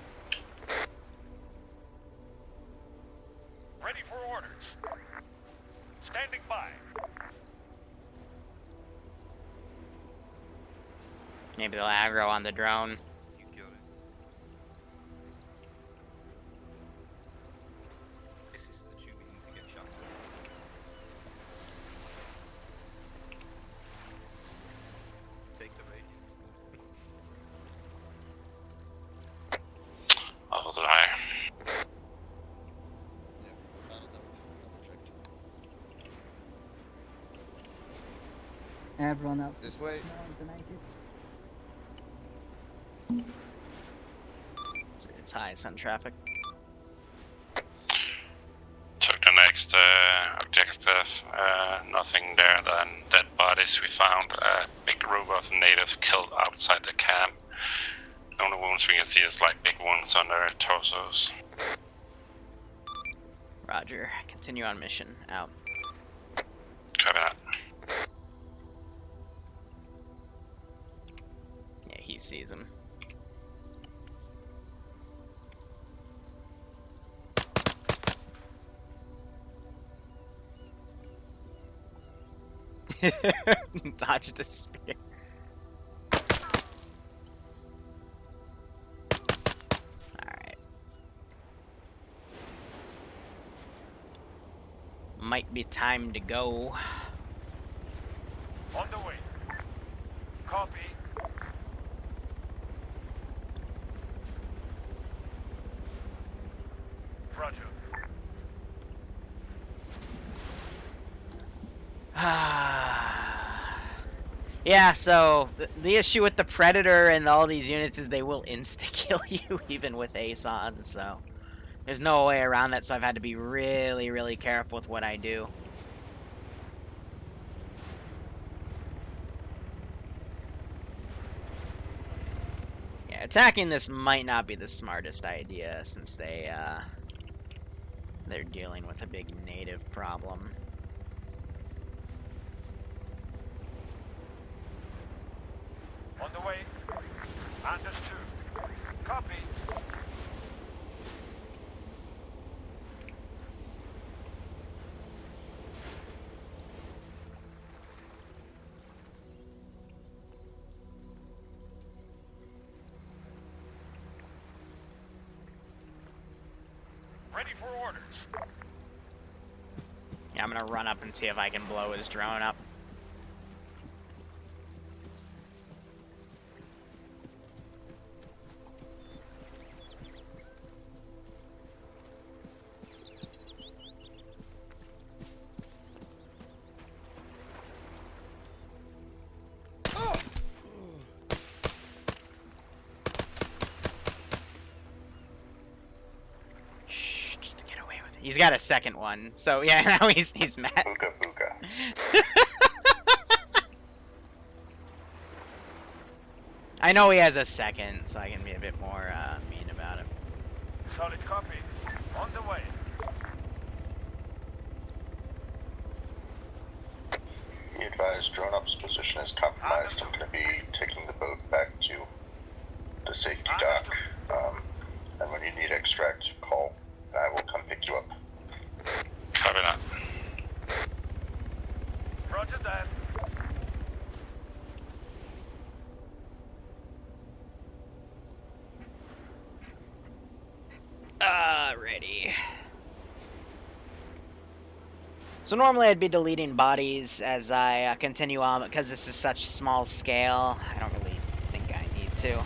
Ready for orders. Standing by. Maybe they'll aggro on the drone. You killed it. This is the tube we need to get shot. Take the radio. That was high. Everyone else. This way. It's high sun traffic. Took the next objective. Nothing there than dead bodies. We found a big group of natives killed outside the camp. The only wounds we can see is like big wounds on their torsos. Roger. Continue on mission. Out. Copy that. Yeah, he sees him. Dodged a spear. Alright. Might be time to go. On the way. Copy. Roger. Yeah, so the issue with the Predator and all these units is they will insta-kill you even with Ace on, so there's no way around that, so I've had to be really, really careful with what I do. Yeah, attacking this might not be the smartest idea since they're dealing with a big native problem. On the way. Understood. Copy. Ready for orders. Yeah, I'm gonna run up and see if I can blow his drone up. He's got a second one, so yeah, now he's mad. Booga booga. I know he has a second, so I can be a bit more mean about it. Solid copy. On the way. Be advised, drone up's position is compromised. I'm going to be taking the boat back to the safety dock. And when you need extract, call. I will come pick you up. Copy that. Roger that. Ready. So normally I'd be deleting bodies as I continue on, but because this is such small scale, I don't really think I need to.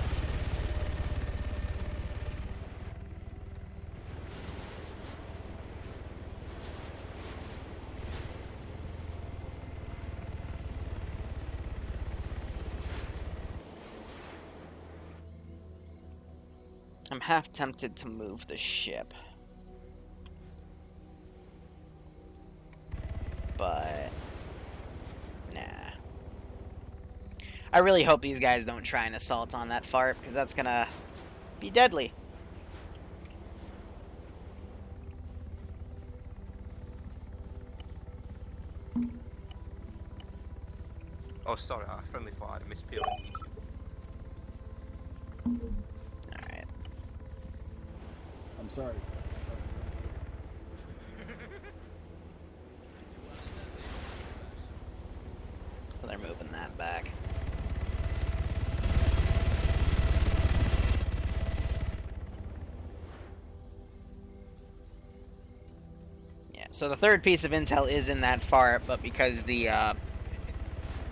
I'm half tempted to move the ship. But nah. I really hope these guys don't try and assault on that fart, because that's gonna be deadly. Oh, sorry, I friendly fire, I missed peeling. Alright. I'm sorry. So they're moving that back. Yeah, so the third piece of intel is in that FARP, but because the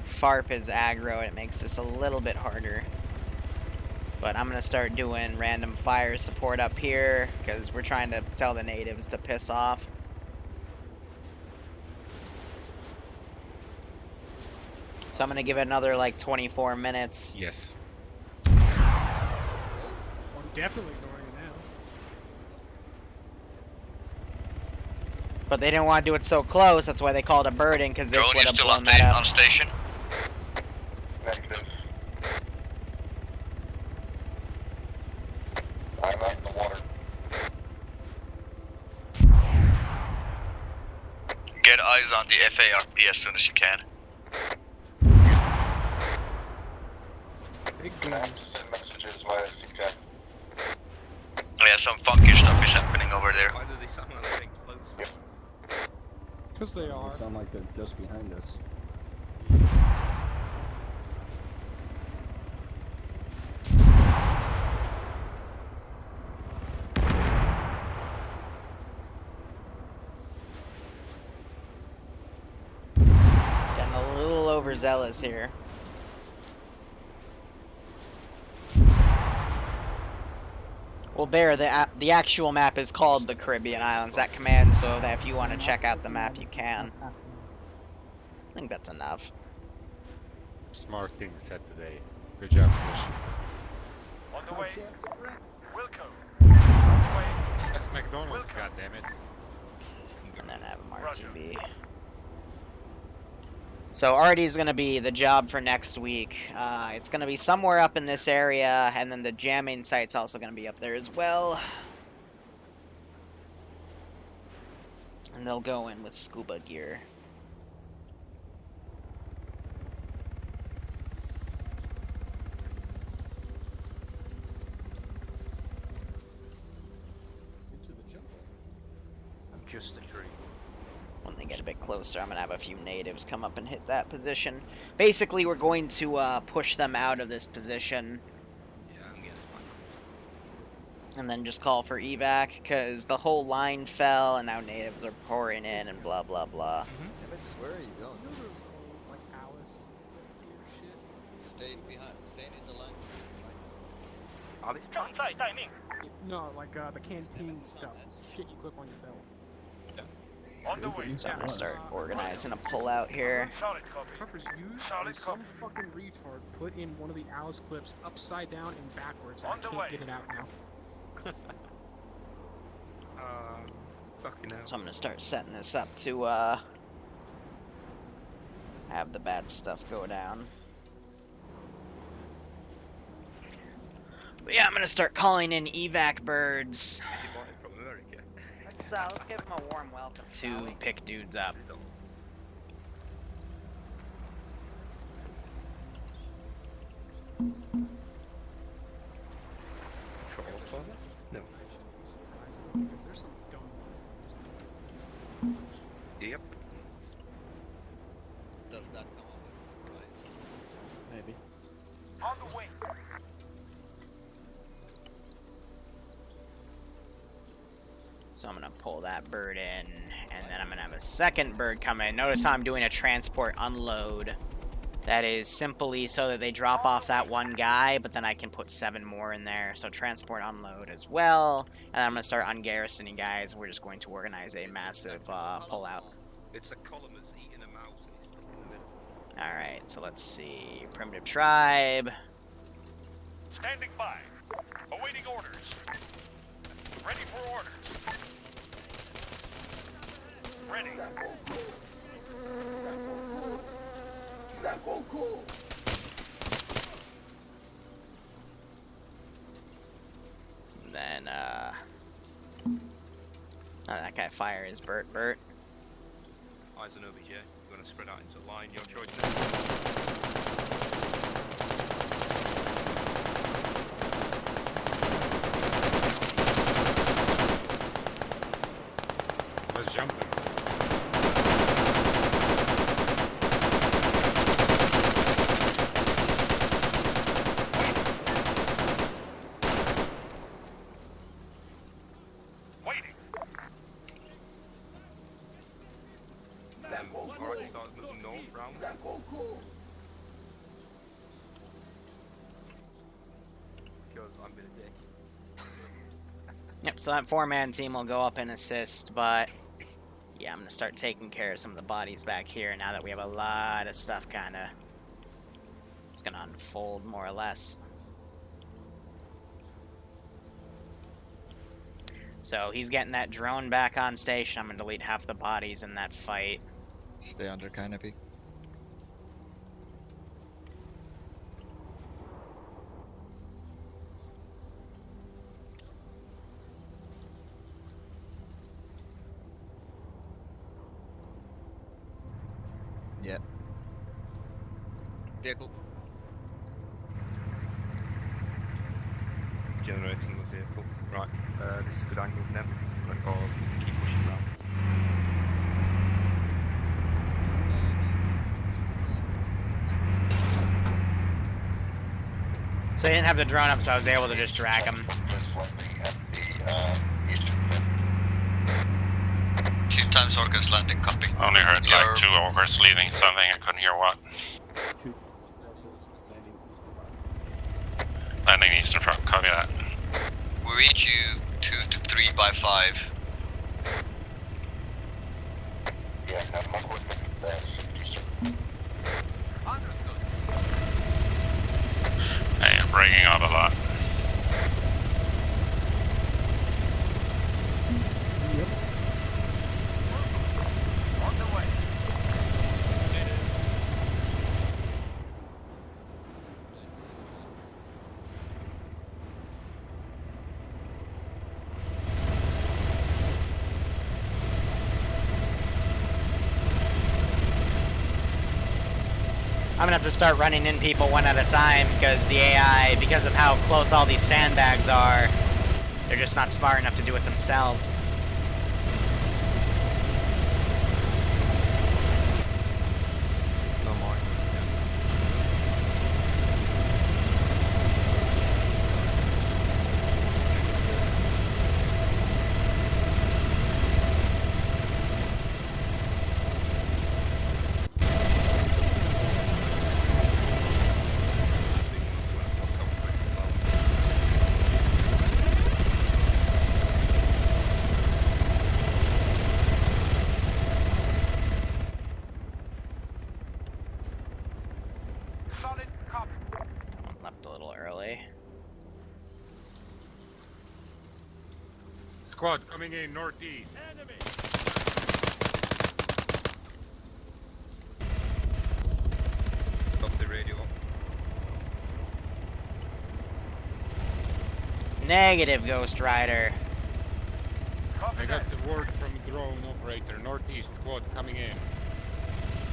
FARP is aggro, it makes this a little bit harder. But I'm going to start doing random fire support up here, because we're trying to tell the natives to piss off. So I'm going to give it another, like, 24 minutes. Yes. I'm definitely ignoring it now. But they didn't want to do it so close, that's why they called a bird in, because this would have blown that on up. station? Negative. I'm out in the water. Get eyes on the FARP as soon as you can. Can I send messages via CTAC? Yeah, some funky stuff is happening over there. Why do they sound like they're getting close? Because they are. They sound like they're just behind us. Getting a little overzealous here. Well, Bear, the actual map is called the Caribbean Islands. That command, so that if you want to check out the map, you can. I think that's enough. Smart thing said today. Good job, Fish. On the way. Wilco. On the way. That's McDonald's, goddammit. And then have a RTB. So Artie is going to be the job for next week. It's going to be somewhere up in this area, and then the jamming site's also going to be up there as well. And they'll go in with scuba gear. Into the jungle. I'm just a tree. When they get a bit closer, I'm going to have a few natives come up and hit that position. Basically, we're going to push them out of this position. Yeah, I'm getting one. And then just call for evac, because the whole line fell, and now natives are pouring in, and blah, blah, blah. Where are you going? You know those old, like, Alice shit? Stay behind. Stay in the line. Are these tracks? No, like, the canteen stuff. This shit you clip on your belt. On the way. So I'm going to start organizing a pull-out here. Solid copy. Covers used, Solid and some copy. fucking retard put in one of the Alice clips upside down and backwards, and On I the can't way. get it out now. Fucking hell. So I'm going to start setting this up to have the bad stuff go down. But yeah, I'm going to start calling in evac birds. You bought it from America. Let's give them a warm welcome to pick dudes up. Troll toilet? No. I shouldn't be surprised, though, because there's some dumb motherfuckers. Yep. Does that come up as a surprise? Maybe. On the way. So I'm going to pull that bird in, and then I'm going to have a second bird come in. Notice how I'm doing a transport unload. That is simply so that they drop off that one guy, but then I can put 7 more in there. So transport unload as well. And I'm going to start ungarrisoning guys. We're just going to organize a massive pullout. It's a column that's eating a mouse and it's stuck in the middle. Alright, so let's see. Primitive tribe. Standing by. Awaiting orders. Ready for orders. Ready. Then, oh, that guy fires Bert. Eyes on OBJ. You're going to spread out into a line. Your choice. Let's jump them. Waiting. Alright, start moving north round. Because I'm being a dick. Yep, so that 4-man team will go up and assist, but yeah, I'm going to start taking care of some of the bodies back here now that we have a lot of stuff kind of... It's going to unfold more or less. So he's getting that drone back on station. I'm going to delete half the bodies in that fight. Stay under canopy. Yep. Vehicle. Generating the vehicle. Right, this is a good angle from them. Or keep pushing around. So they didn't have the drone up, so I was able to just drag them. Two times Orcas landing, copy. Only heard like 2 orcas leaving something, I couldn't hear what. Landing eastern front, copy that. We reach you 2 to 3 by 5. Yeah, I'm not going to that. Hey, you're breaking up a lot. On the way. I'm gonna have to start running in people one at a time because the AI, because of how close all these sandbags are, they're just not smart enough to do it themselves. No more. Solid copy. Left a little early. Squad coming in northeast. Enemy. Up the radio. Negative, Ghost Rider. I got the word from drone operator. Northeast squad coming in.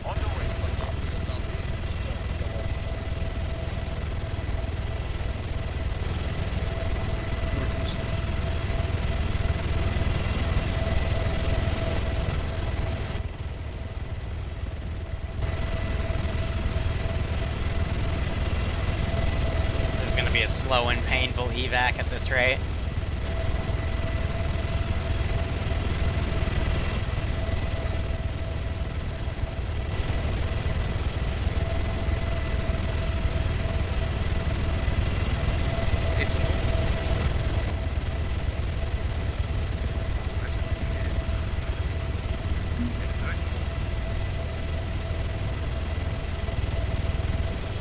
On the way. This is gonna be a slow and painful evac at this rate. It's not.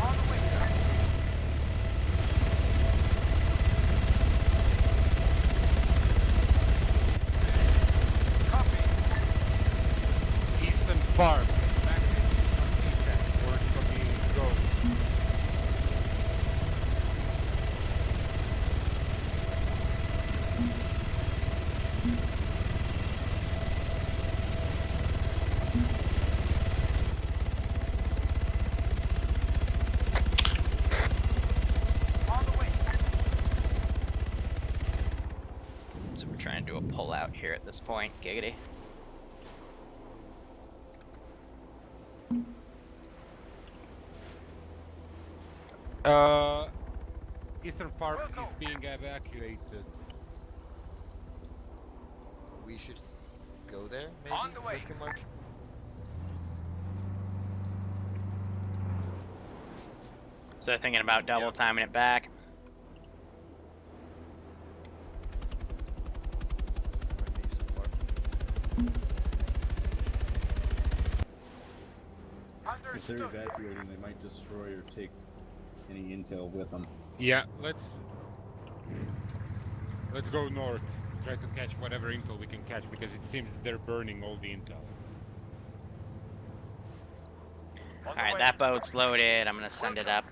On the way, sir. Copy. Eastern Park. Back northeast. Word from the drone. On the way. So we're trying to do a pull out here at this point. Giggity. Eastern Park is being evacuated. We should go there, maybe? On the way. Question mark? So they're thinking about double timing it back. Eastern Park. If they're evacuating, they might destroy or take any intel with them. Yeah, let's go north. Try to catch whatever intel we can catch because it seems that they're burning all the intel. Alright, that boat's loaded. I'm gonna send it up.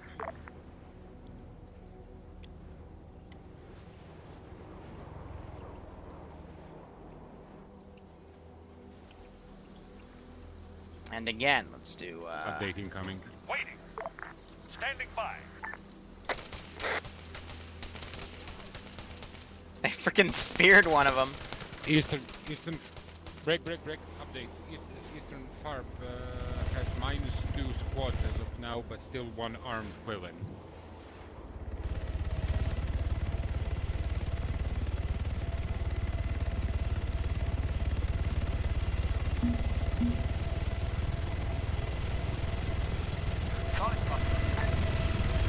And again, let's do. Update incoming. Waiting. Standing by. I freaking speared one of them. Eastern, break, update. Eastern Farp has -2 squads as of now, but still 1 armed Quillen.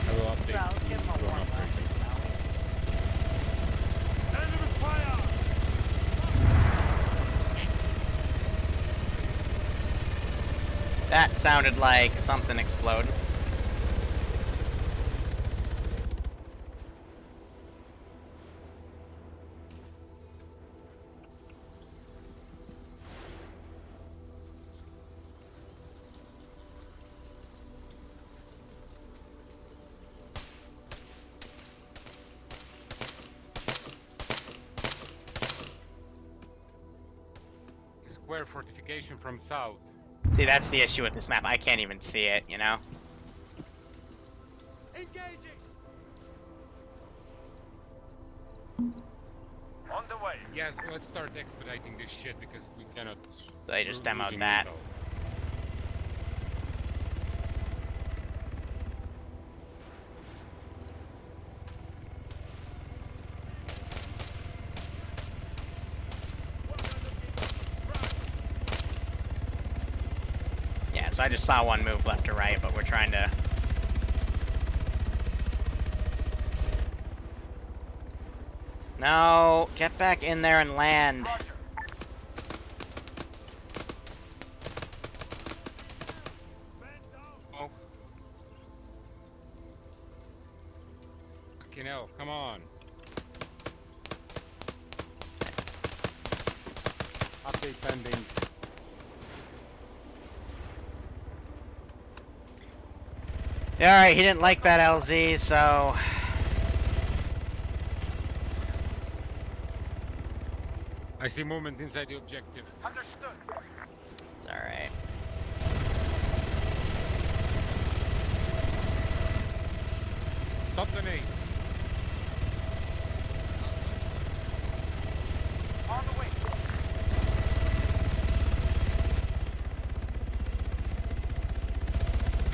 I will update the drone operator. Enemy fire! That sounded like something exploded. Square fortification from south. See, that's the issue with this map. I can't even see it, you know? Engaging! On the way. Yes, let's start expediting this shit because we cannot. They just we're demoed losing that. intel. Yeah, so I just saw one move left to right, but we're trying to... No! Get back in there and land! Oh. Fucking hell, come on. Update pending. Alright, he didn't like that LZ, so... I see movement inside the objective. Understood. It's alright. Stop the nades. On the way.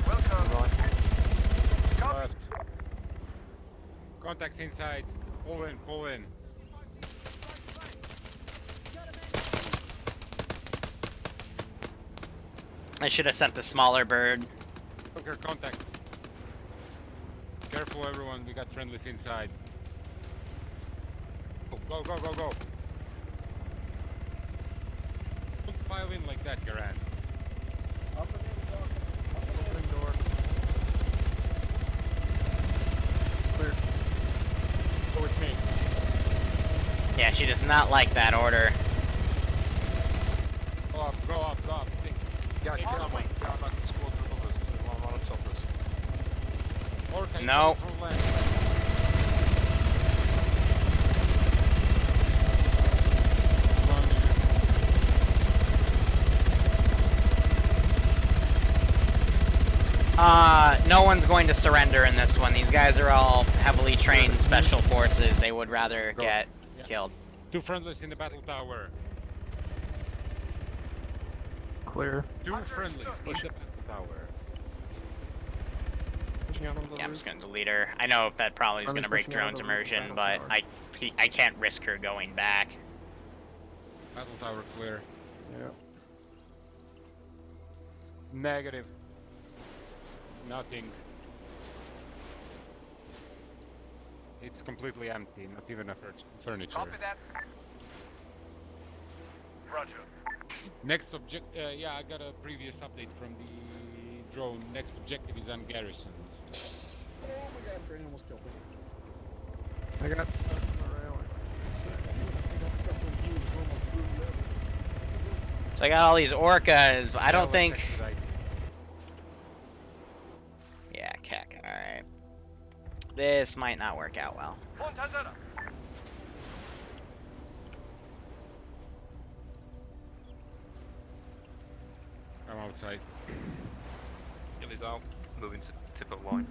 Welcome. Left. Contacts inside. Pull in, pull in. I should have sent the smaller bird. Hooker contacts. Careful everyone, we got friendlies inside. Go, go, go, go. Don't pile in like that, Garan. Opening door. Clear. Go with me. Yeah, she does not like that order. Go up, go up, go up. Guys, get on back to the squad for others. One on choppers. Orca, No. from land. No one's going to surrender in this one. These guys are all heavily trained special forces. They would rather get killed. 2 friendlies in the battle tower. Clear. 2 friendlies in the battle tower. Pushing out on the Yeah, I'm roof. just going to delete her. I know that probably is going to break Friendly's pushing out drone's on the roof of immersion, battle but tower. I can't risk her going back. Battle tower clear. Yeah. Negative. Nothing. It's completely empty, not even a furniture. Copy that. Roger. Next object, yeah, I got a previous update from the drone. Next objective is ungarrisoned. Oh my god, Brain almost killed me. I got stuck on the rail. I got stuck on you. It was almost brutal. So I got all these orcas. I don't let's think... expedite. Yeah, Keck, alright. This might not work out well. I'm out. outside. Skill is out. Moving to tip of line.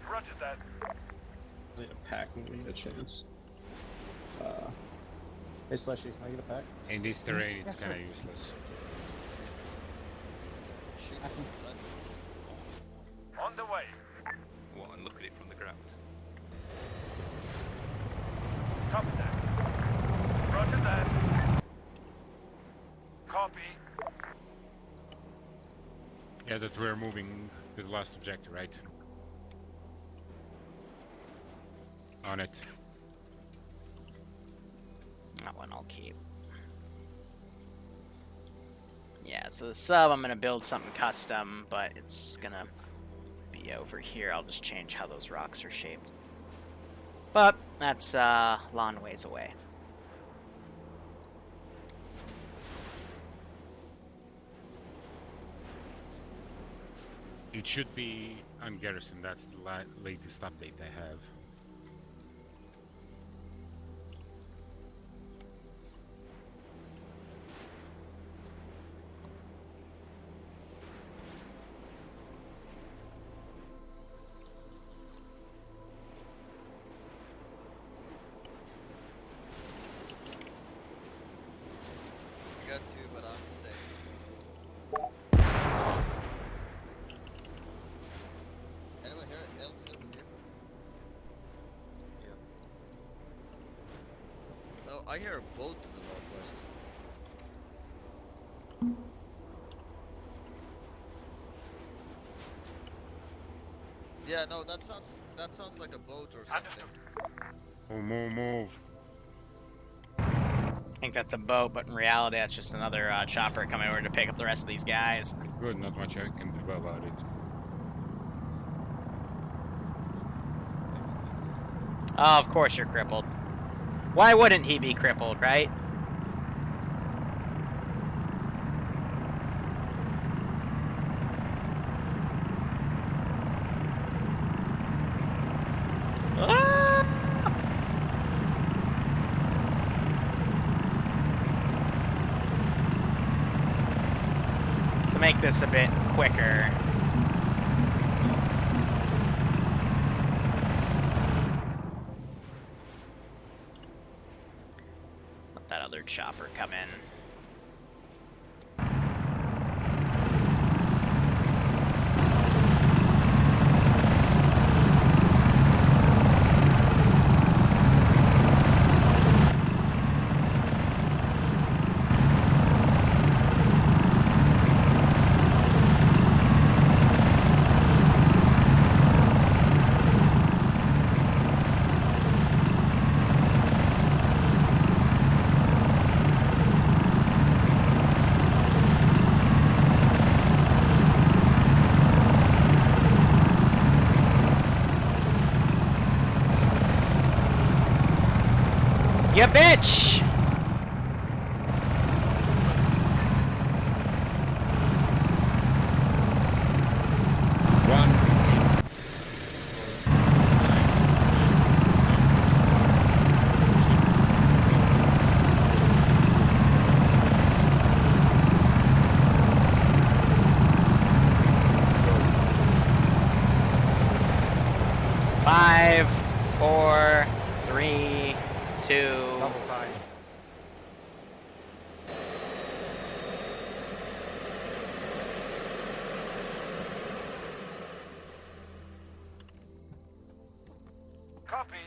Roger that. I need a pack when we get a chance. Hey Slushy, can I get a pack? In this terrain, it's kind of useless. On the way. What, and look at it from the ground. Copy that. Roger that. Copy. Yeah, that we're moving to the last objective, right? On it. That one I'll keep. Yeah, so the sub, I'm gonna build something custom, but it's gonna be over here. I'll just change how those rocks are shaped. But that's a long ways away. It should be on Garrison. That's the latest update I have. I got two, but I'm safe. Anyone else over here? Yeah. No, I hear a boat to the northwest. Yeah, no, that sounds like a boat or something. Oh, move. I think that's a boat, but in reality, that's just another chopper coming over to pick up the rest of these guys. Good, not much I can do about it. Oh, of course you're crippled. Why wouldn't he be crippled, right? To make this a bit quicker, let that other chopper come in. You bitch! Five, 4, 3, 2. Copy.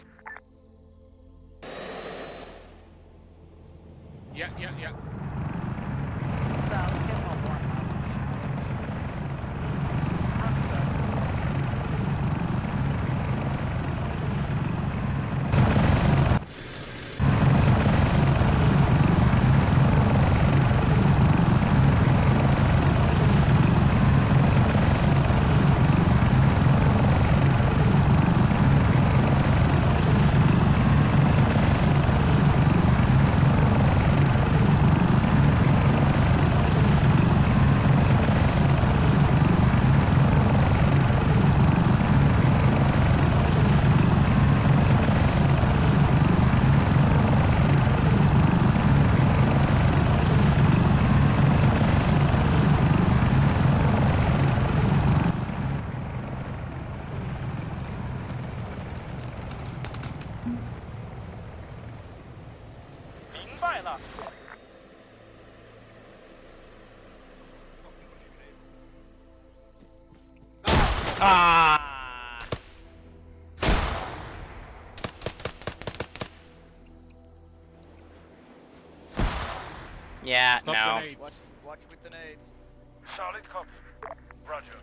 Yeah. Let's get a little warm up. Fire! Ah! Yeah, Stop no. grenades. Watch with the nades. Solid copy. Roger.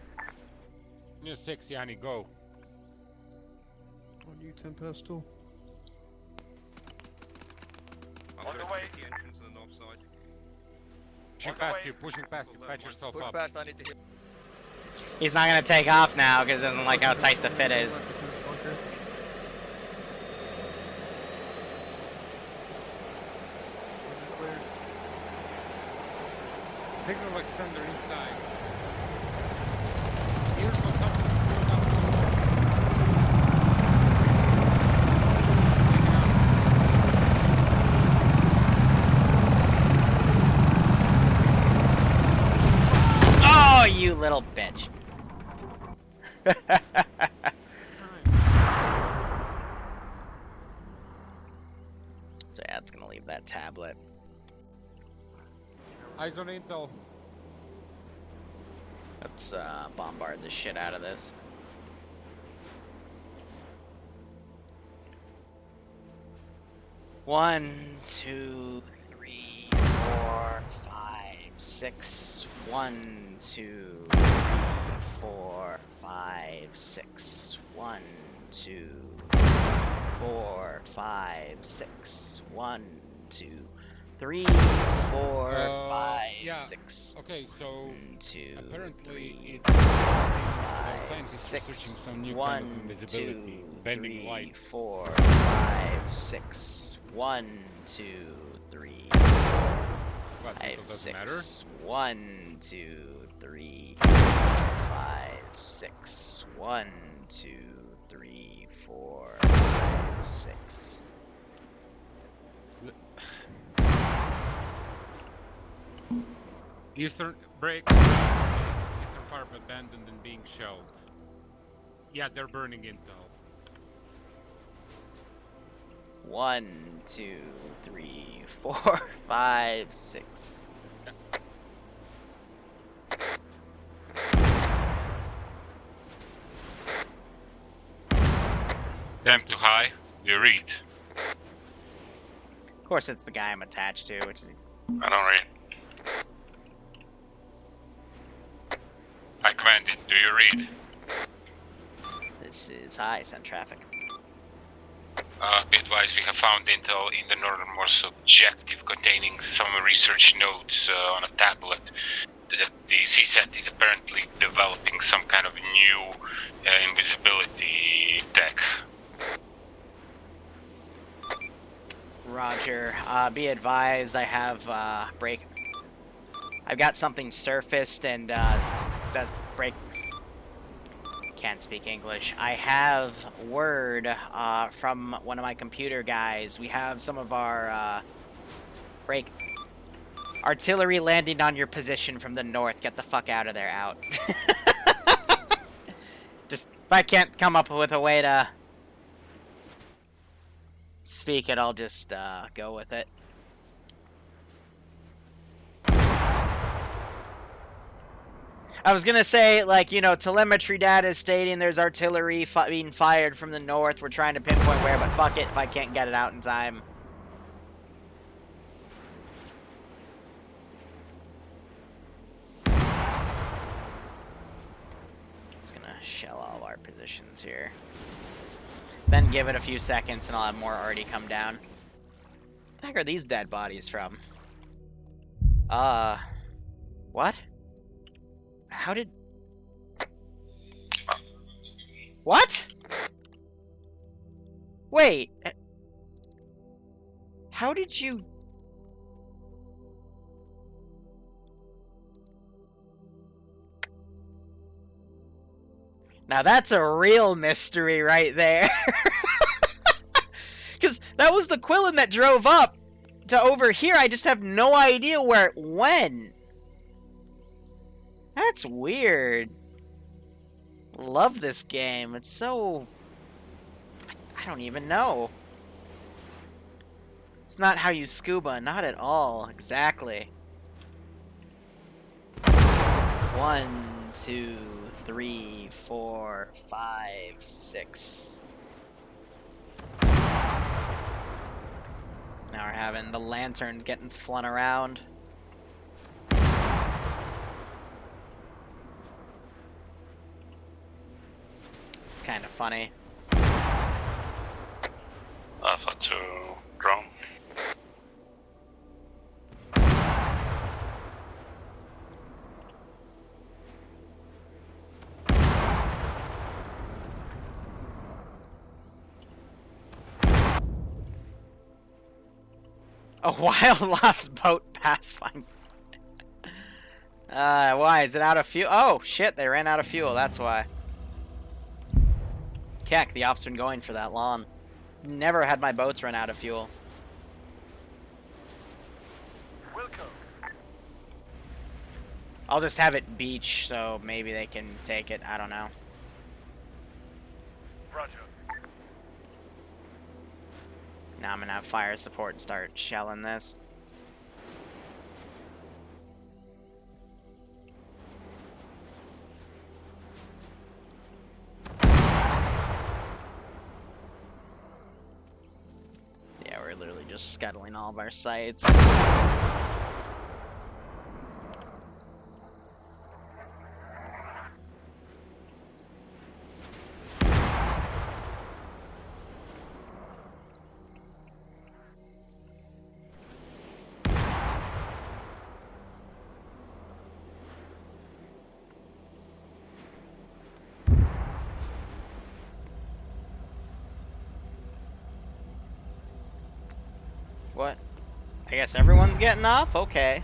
Near 6, Yanni, go. On you, Tempesto. I'm On gonna the way. check the entrance on the north side. Pushing past you, patch yourself Push up. past, I need to hit. He's not gonna take off now because he doesn't like how tight the fit is. Signal extender inside. Here's what's up. Oh, you little bitch. So yeah, it's gonna leave that tablet. Eyes on intel. Let's bombard the shit out of this. One, two, three, 4, 5, 6. 1, 2, 3, 4, 5, 6. 1, 2, 4, 5, 6. 1, 2, 3, 4, 5, yeah. 6. Okay, so 1, 2, apparently 3, it's 5, 6. some new 1, kind of invisibility, 2, bending 3, light. 4, 5, 6. 1, 2, 3, 4, 5, 6. 1, 2, 3, 5, 6. 1, 2, 3, 4, 5, 6. Eastern break. Eastern Farp abandoned and being shelled. Yeah, they're burning intel. 1, 2, 3, 4, 5, 6. Temp too high. You read. Of course, it's the guy I'm attached to, which is. I don't read. I commanded. Do you read? This is high, send traffic. Be advised, we have found intel in the northernmost objective containing some research notes on a tablet. The CSAT is apparently developing some kind of new invisibility tech. Roger. Be advised, I have break. I've got something surfaced and that break. Can't speak English. I have word from one of my computer guys. We have some of our break artillery landing on your position from the north. Get the fuck out of there, out. Just if I can't come up with a way to speak it, I'll just go with it. I was gonna say, like, you know, telemetry data is stating there's artillery being fired from the north. We're trying to pinpoint where, but fuck it if I can't get it out in time. Just gonna shell all our positions here. Then give it a few seconds and I'll have more already come down. What the heck are these dead bodies from? What? How did... What? Wait. How did you... Now that's a real mystery right there. Because that was the Quillen that drove up to over here. I just have no idea where it went. That's weird. Love this game. It's so... I don't even know. It's not how you scuba, not at all, exactly. 1, 2, 3, 4, 5, 6. Now we're having the lanterns getting flung around. It's kind of funny. Alpha 2 drone. A wild lost boat pathfinder. Why? Is it out of fuel? Oh, shit, they ran out of fuel, that's why. Keck, the ops been going for that long. Never had my boats run out of fuel. Wilco. I'll just have it beach, so maybe they can take it, I don't know. Roger. Now I'm gonna have fire support start shelling this. Yeah, we're literally just scuttling all of our sites. What? I guess everyone's getting off? Okay.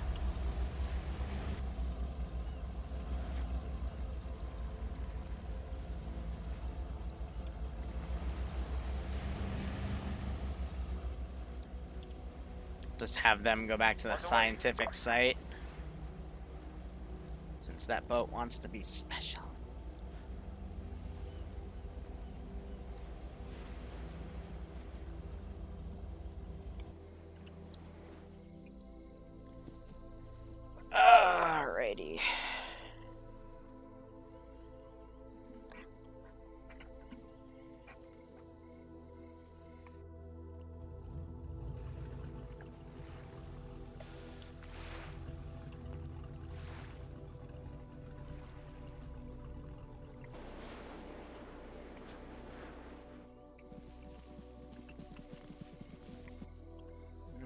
Just have them go back to the scientific site. Since that boat wants to be special. Alrighty.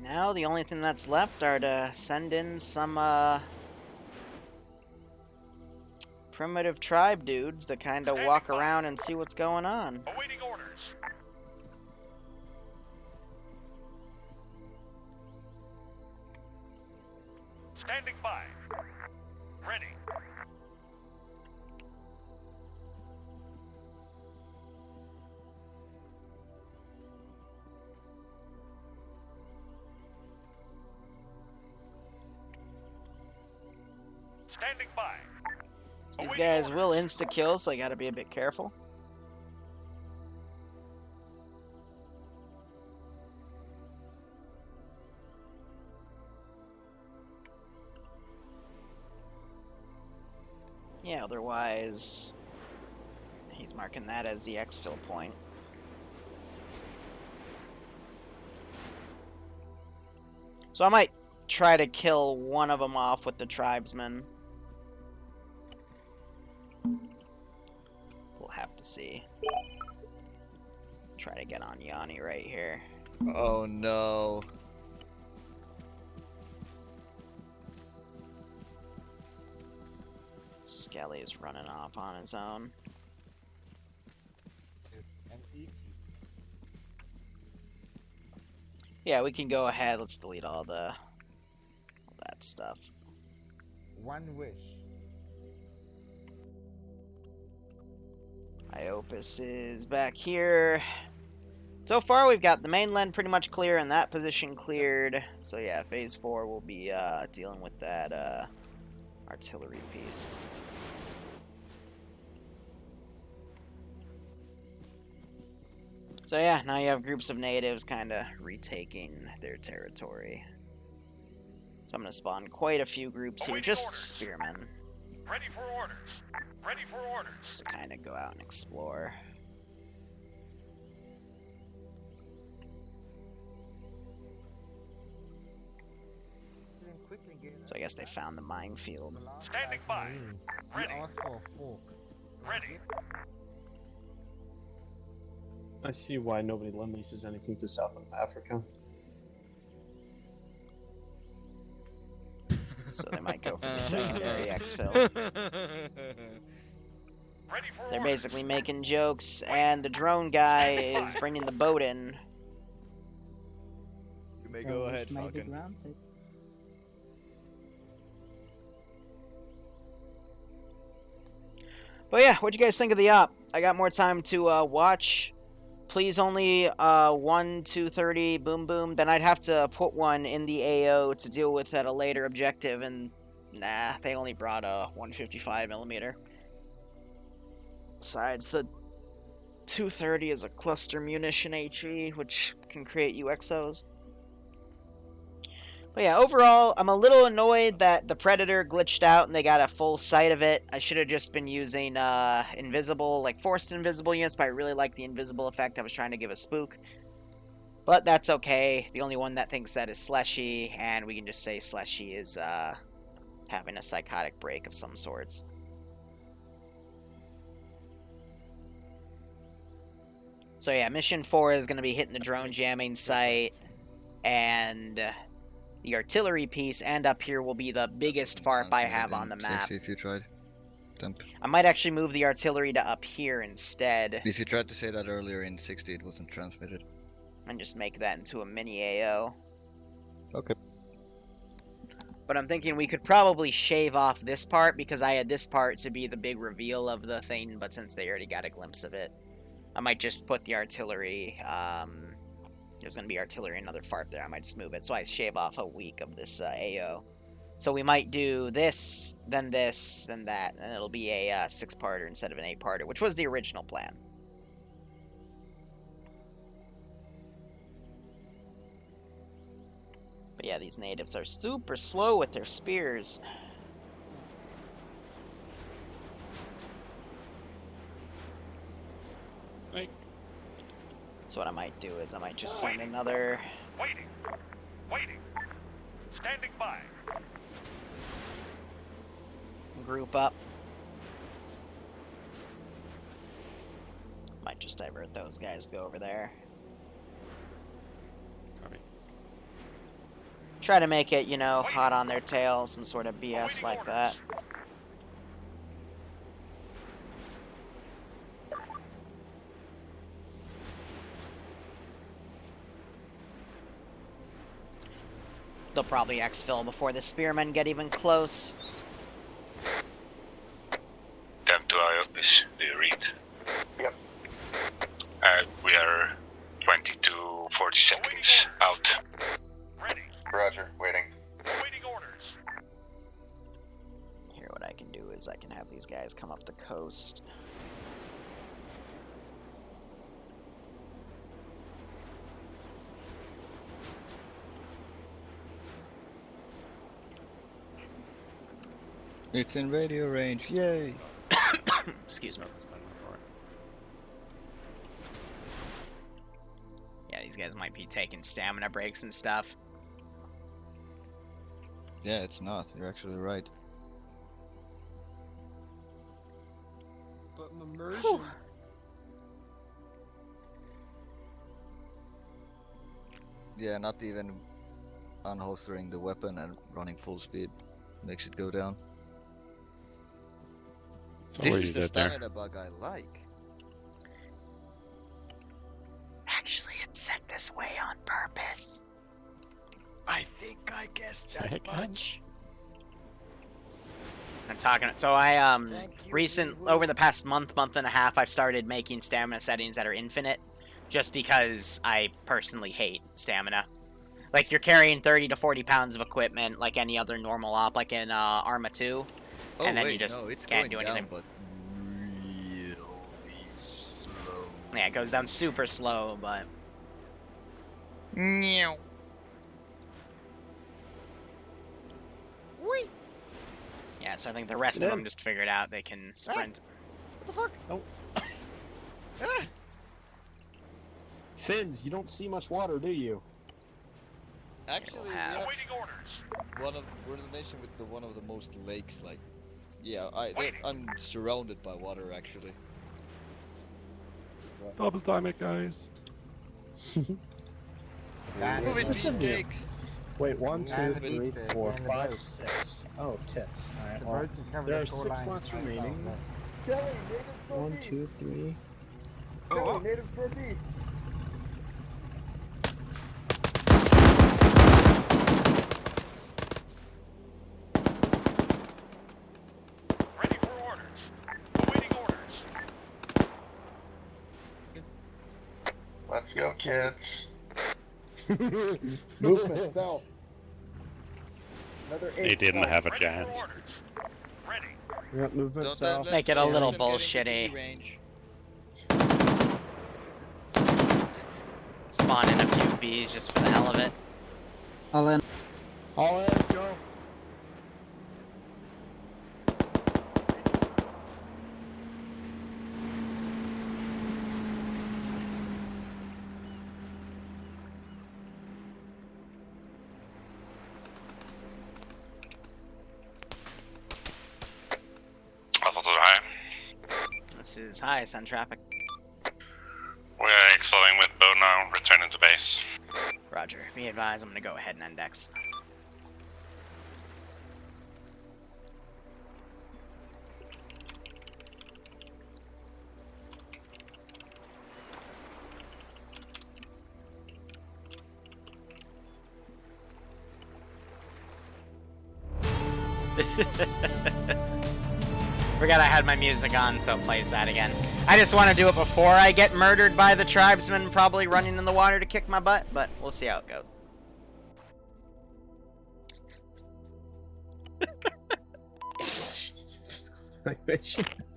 Now the only thing that's left are to send in some primitive tribe dudes to kind of walk around and see what's going on. Awaiting orders. Standing by. Ready. Standing by. These guys will insta-kill, so I gotta be a bit careful. Yeah, otherwise, he's marking that as the exfil point. So I might try to kill one of them off with the tribesmen. We'll have to see. Try to get on Yanni right here. Oh no. Skelly is running off on his own. Yeah, we can go ahead. Let's delete all that stuff. One wish. Iopus is back here. So far, we've got the mainland pretty much clear and that position cleared. So yeah, phase 4 will be dealing with that artillery piece. So yeah, now you have groups of natives kind of retaking their territory. So I'm going to spawn quite a few groups here, just spearmen. Ready for orders. Ready for orders. Just to kind of go out and explore. So I guess they found the minefield. Standing by. Ready. Ready. I see why nobody leases anything to South Africa. So they might go for the secondary exfil. They're basically making jokes, and the drone guy is bringing the boat in. You may go ahead, Falcon. But yeah, what'd you guys think of the op? I got more time to watch. Please only 1 230 boom boom. Then I'd have to put one in the AO to deal with at a later objective, and nah, they only brought a 155mm. Besides, the 230 is a cluster munition HE, which can create UXOs. But yeah, overall, I'm a little annoyed that the Predator glitched out and they got a full sight of it. I should have just been using invisible, like forced invisible units, but I really like the invisible effect I was trying to give a spook. But that's okay. The only one that thinks that is Slushy, and we can just say Slushy is having a psychotic break of some sorts. So yeah, mission 4 is going to be hitting the drone jamming site, and the artillery piece, and up here will be the biggest FARP I have on the map. If you tried. Temp. I might actually move the artillery to up here instead. If you tried to say that earlier in 60, it wasn't transmitted. And just make that into a mini AO. Okay. But I'm thinking we could probably shave off this part, because I had this part to be the big reveal of the thing, but since they already got a glimpse of it, I might just put the artillery, there's going to be artillery and another FARP there, I might just move it, so I shave off a week of this AO. So we might do this, then that, and it'll be a 6-parter instead of an 8-parter, which was the original plan. But yeah, these natives are super slow with their spears. So what I might do is I might just send another... Waiting. Waiting. Standing by. Group up. Might just divert those guys to go over there. Copy. Try to make it, you know, hot on their tail, some sort of BS like that. They'll probably exfil before the spearmen get even close. Time to IOPS, do you read? Yep. We are 20 to 40 seconds out. Ready. Roger, waiting. Waiting orders. Here, what I can do is I can have these guys come up the coast. It's in radio range, yay! Excuse me. Yeah, these guys might be taking stamina breaks and stuff. Yeah, it's not. You're actually right. But immersion. Yeah, not even unholstering the weapon and running full speed makes it go down. This is the stamina bug I like. Actually, it's set this way on purpose. I think I guessed that much. I'm talking. So I over the past month and a half, I've started making stamina settings that are infinite, just because I personally hate stamina. Like, you're carrying 30 to 40 pounds of equipment like any other normal op, like in Arma 2, and then you just can't do anything. Down, but really slow. Yeah, it goes down super slow, but... Meow. Yeah, so I think the rest of them just figured out they can sprint. What the fuck? Oh. Ah! Fins, you don't see much water, do you? Actually, we have we're the nation with one of the most lakes. Like, yeah, I'm surrounded by water actually. Double time it, guys. Move it, these cakes. Wait, 1, 2, 3, 4, and the 5, boat. 6. Oh, tits. Alright, The well, boat can cover there the are 6 shoreline slots by itself, remaining. but- 1, 2, 3. Oh, native northeast. Ready for orders. Awaiting orders. Let's go, kids. Movement south. Another 8. They didn't south. have a chance. Ready. Yep, movement south. Make it a little Let them get into bullshitty. B range. Spawn in a few bees just for the hell of it. All in. All in, go. Levels are high. This is high sun traffic. We're exfilling with boat now, returning to base. Roger. Be advised, I'm gonna go ahead and index. Forgot I had my music on, so it plays that again. I just want to do it before I get murdered by the tribesmen probably running in the water to kick my butt, but we'll see how it goes.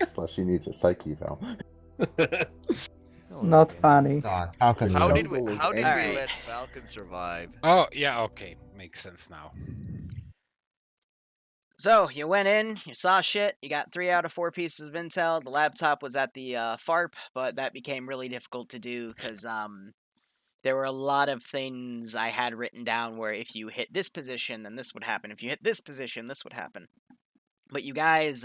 Slushy needs a psyche eval. Not funny. How did we Alright. let Falcon survive? Oh, yeah, okay. Makes sense now. So, you went in, you saw shit, you got 3 out of 4 pieces of intel. The laptop was at the FARP, but that became really difficult to do because there were a lot of things I had written down where if you hit this position, then this would happen. If you hit this position, this would happen. But you guys,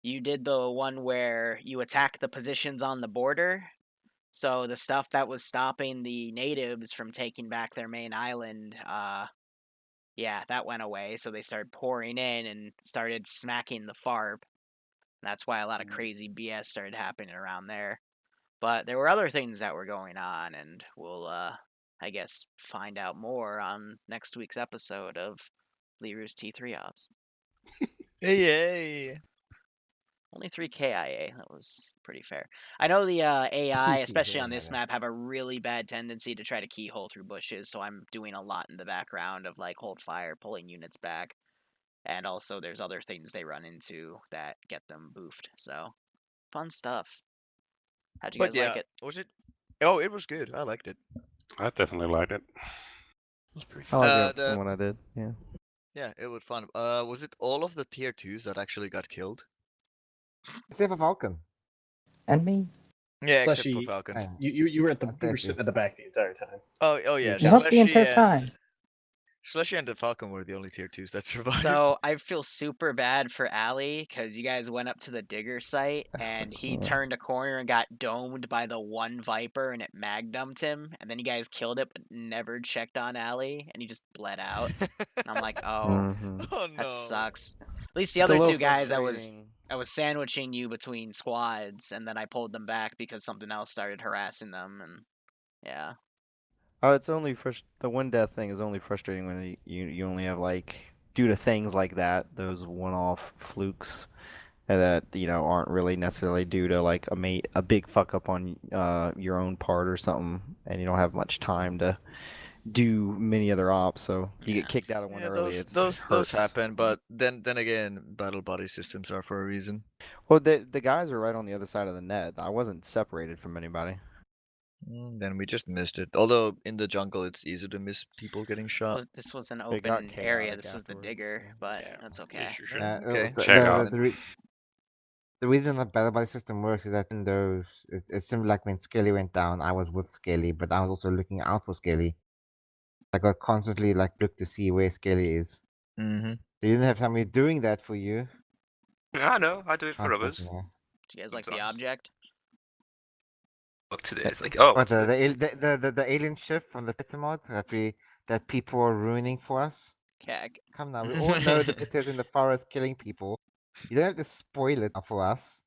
you did the one where you attack the positions on the border. So the stuff that was stopping the natives from taking back their main island, yeah, that went away. So they started pouring in and started smacking the FARP. That's why a lot of crazy BS started happening around there. But there were other things that were going on, and we'll, I guess, find out more on next week's episode of Liru's T3 Ops. Hey. Only 3 KIA. That was pretty fair. I know the AI, especially on this map, have a really bad tendency to try to keyhole through bushes, so I'm doing a lot in the background of, like, hold fire, pulling units back. And also there's other things they run into that get them boofed. So, fun stuff. How'd you guys like it? Was it? Oh, it was good. I liked it. I definitely liked it. I liked it from what I did, yeah. Yeah, it was fun. Was it all of the tier 2s that actually got killed? Except for Falcon. And me. Yeah, except Slushy, for Falcon. you were you were sitting at the back the entire time. Oh yeah. Not the entire time. Slushy and the Falcon were the only tier 2s that survived. So, I feel super bad for Ali, because you guys went up to the digger site, and he turned a corner and got domed by the one Viper, and it mag-dumped him, and then you guys killed it, but never checked on Ali, and he just bled out. And I'm like, oh, that sucks. At least the It's a other little 2 guys, I was frustrating. sandwiching you between squads, and then I pulled them back because something else started harassing them, and yeah. Oh, it's only the one death thing is only frustrating when you only have, like, due to things like that, those one-off flukes that aren't really necessarily due to like a big fuck up on your own part or something, and you don't have much time to do many other ops. So you get kicked out of one Yeah, early. those Hurts. happen, but then again, battle body systems are for a reason. Well, the guys are right on the other side of the net. I wasn't separated from anybody. Then we just missed it. Although in the jungle, it's easy to miss people getting shot. Well, this was an It got open area. This chaotic was the afterwards, digger, but that's okay. Okay. The reason the battle body system works is that in those, it seemed like when Skelly went down, I was with Skelly, but I was also looking out for Skelly. I got constantly like look to see where Skelly is. Mm-hmm. So you didn't have somebody doing that for you. I know. I do it for others. Do you guys like the Sometimes. object? Look today, it's like, oh, But what's this? the alien ship from the Peta mod that people are ruining for us. Keg. Come now, we all know the Peta's in the forest killing people. You don't have to spoil it for us.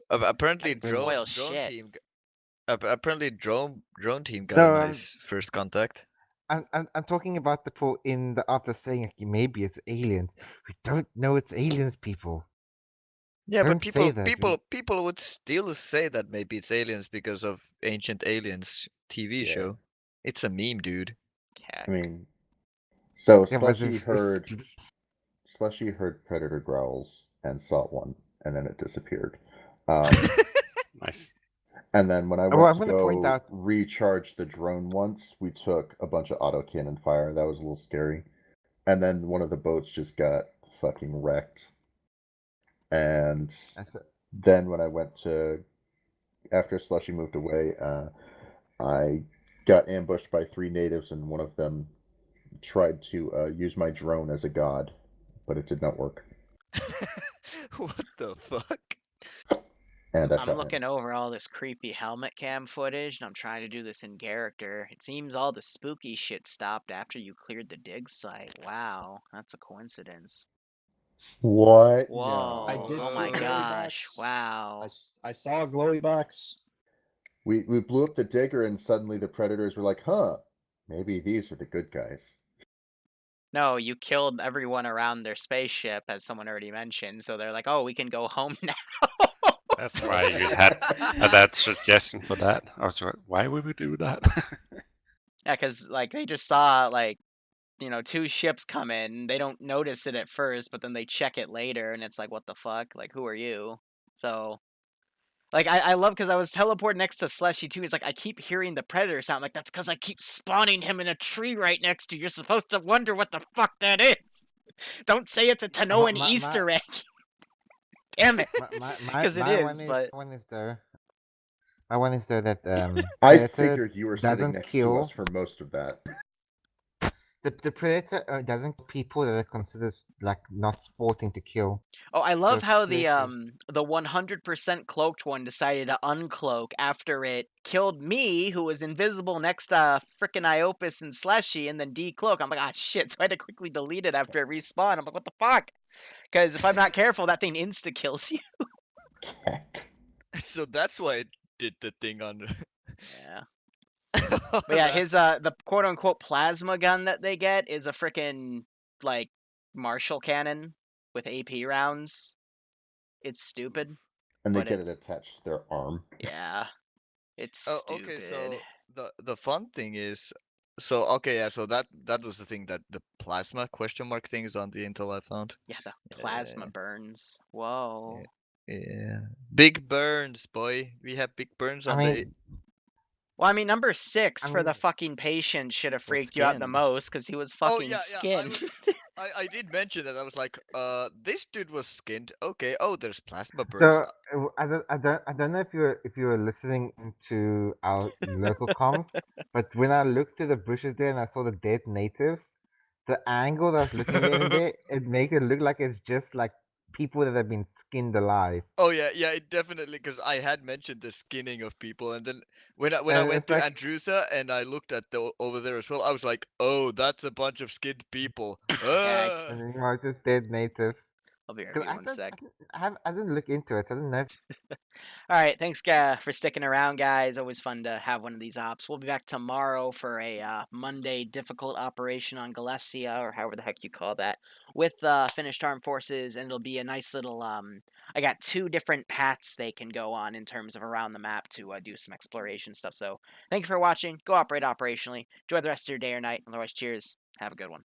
Apparently, Spoil drone shit. team. Apparently, drone team got No, a nice first contact. I'm talking about the people in the office saying like, maybe it's aliens. We don't know it's aliens, people. Yeah, Don't but say that. people would still say that maybe it's aliens because of Ancient Aliens TV Yeah. show. It's a meme, dude. I mean, so Yeah, but Slushy it's- heard predator growls and saw one, and then it disappeared. Nice. And then when I Well, went I'm to gonna point go out- recharge the drone once, we took a bunch of autocannon fire. That was a little scary. And then one of the boats just got fucking wrecked. And then when I went to, after Slushy moved away, I got ambushed by 3 natives, and one of them tried to use my drone as a god, but it did not work. What the fuck? And I I'm shot looking over all this creepy helmet cam footage, and I'm trying to do this in character. It seems all the spooky shit stopped after you cleared the dig site. Wow, that's a coincidence. What? Whoa! No. I did Oh see my a glowy gosh! box. Wow! I saw a glowy box. We blew up the digger, and suddenly the predators were like, huh, maybe these are the good guys. No, you killed everyone around their spaceship, as someone already mentioned. So they're like, "Oh, we can go home now." That's why you had that suggestion for that. I was like, why would we do that? Yeah, because like they just saw like, 2 ships come in. They don't notice it at first, but then they check it later, and it's like, what the fuck? Like, who are you? So, like, I love because I was teleported next to Slushy too. He's like, I keep hearing the predator sound. Like, that's because I keep spawning him in a tree right next to you. You're supposed to wonder what the fuck that is. Don't say it's a Tanoan Easter egg. Damn it. Because it is, but one is there. My one is there that I Predator figured you were sitting doesn't next kill. to us for most of that. The Predator doesn't kill people that are considered like not sporting to kill. oh, I love So how Predator- the 100% cloaked one decided to uncloak after it killed me, who was invisible next to frickin' Iopus and Slushy, and then decloak. I'm like, ah, shit. So I had to quickly delete it after it respawned. I'm like, what the fuck? Because if I'm not careful, that thing insta kills you. So that's why it did the thing on. Yeah. But yeah, his the quote unquote plasma gun that they get is a frickin' like Marshall cannon with AP rounds. It's stupid. And they but get it's, it attached to their arm. Yeah. It's stupid. Okay, so the fun thing is, so okay, yeah, so that was the thing, that the plasma question mark thing is on the intel I found. Yeah, the plasma burns. Whoa. Yeah. Big burns, boy. We have big burns on the. Well, I mean, number 6 for the fucking patient should have freaked you out the skinned. most because he was fucking skinned. I did mention that. I was like, this dude was skinned. Okay. Oh, there's plasma burns. So I don't know if you were listening to our local comms, but when I looked to the bushes there and I saw the dead natives, the angle that I was looking at in there, it made it look like it's just like people that have been skinned alive. Oh yeah, it definitely, because I had mentioned the skinning of people, and then when I went it's to like- Andrusa and I looked at over there as well, I was like, oh, that's a bunch of skinned people. And you know, just dead natives. I'll be right 'Cause with you one sec. I didn't look into it. So I didn't know. All right, thanks for sticking around, guys. Always fun to have one of these ops. We'll be back tomorrow for a Monday difficult operation on Galicia, or however the heck you call that, with finished armed forces, and it'll be a nice little. I got 2 different paths they can go on in terms of around the map to do some exploration stuff. So thank you for watching. Go operate operationally. Enjoy the rest of your day or night. Otherwise, cheers. Have a good one.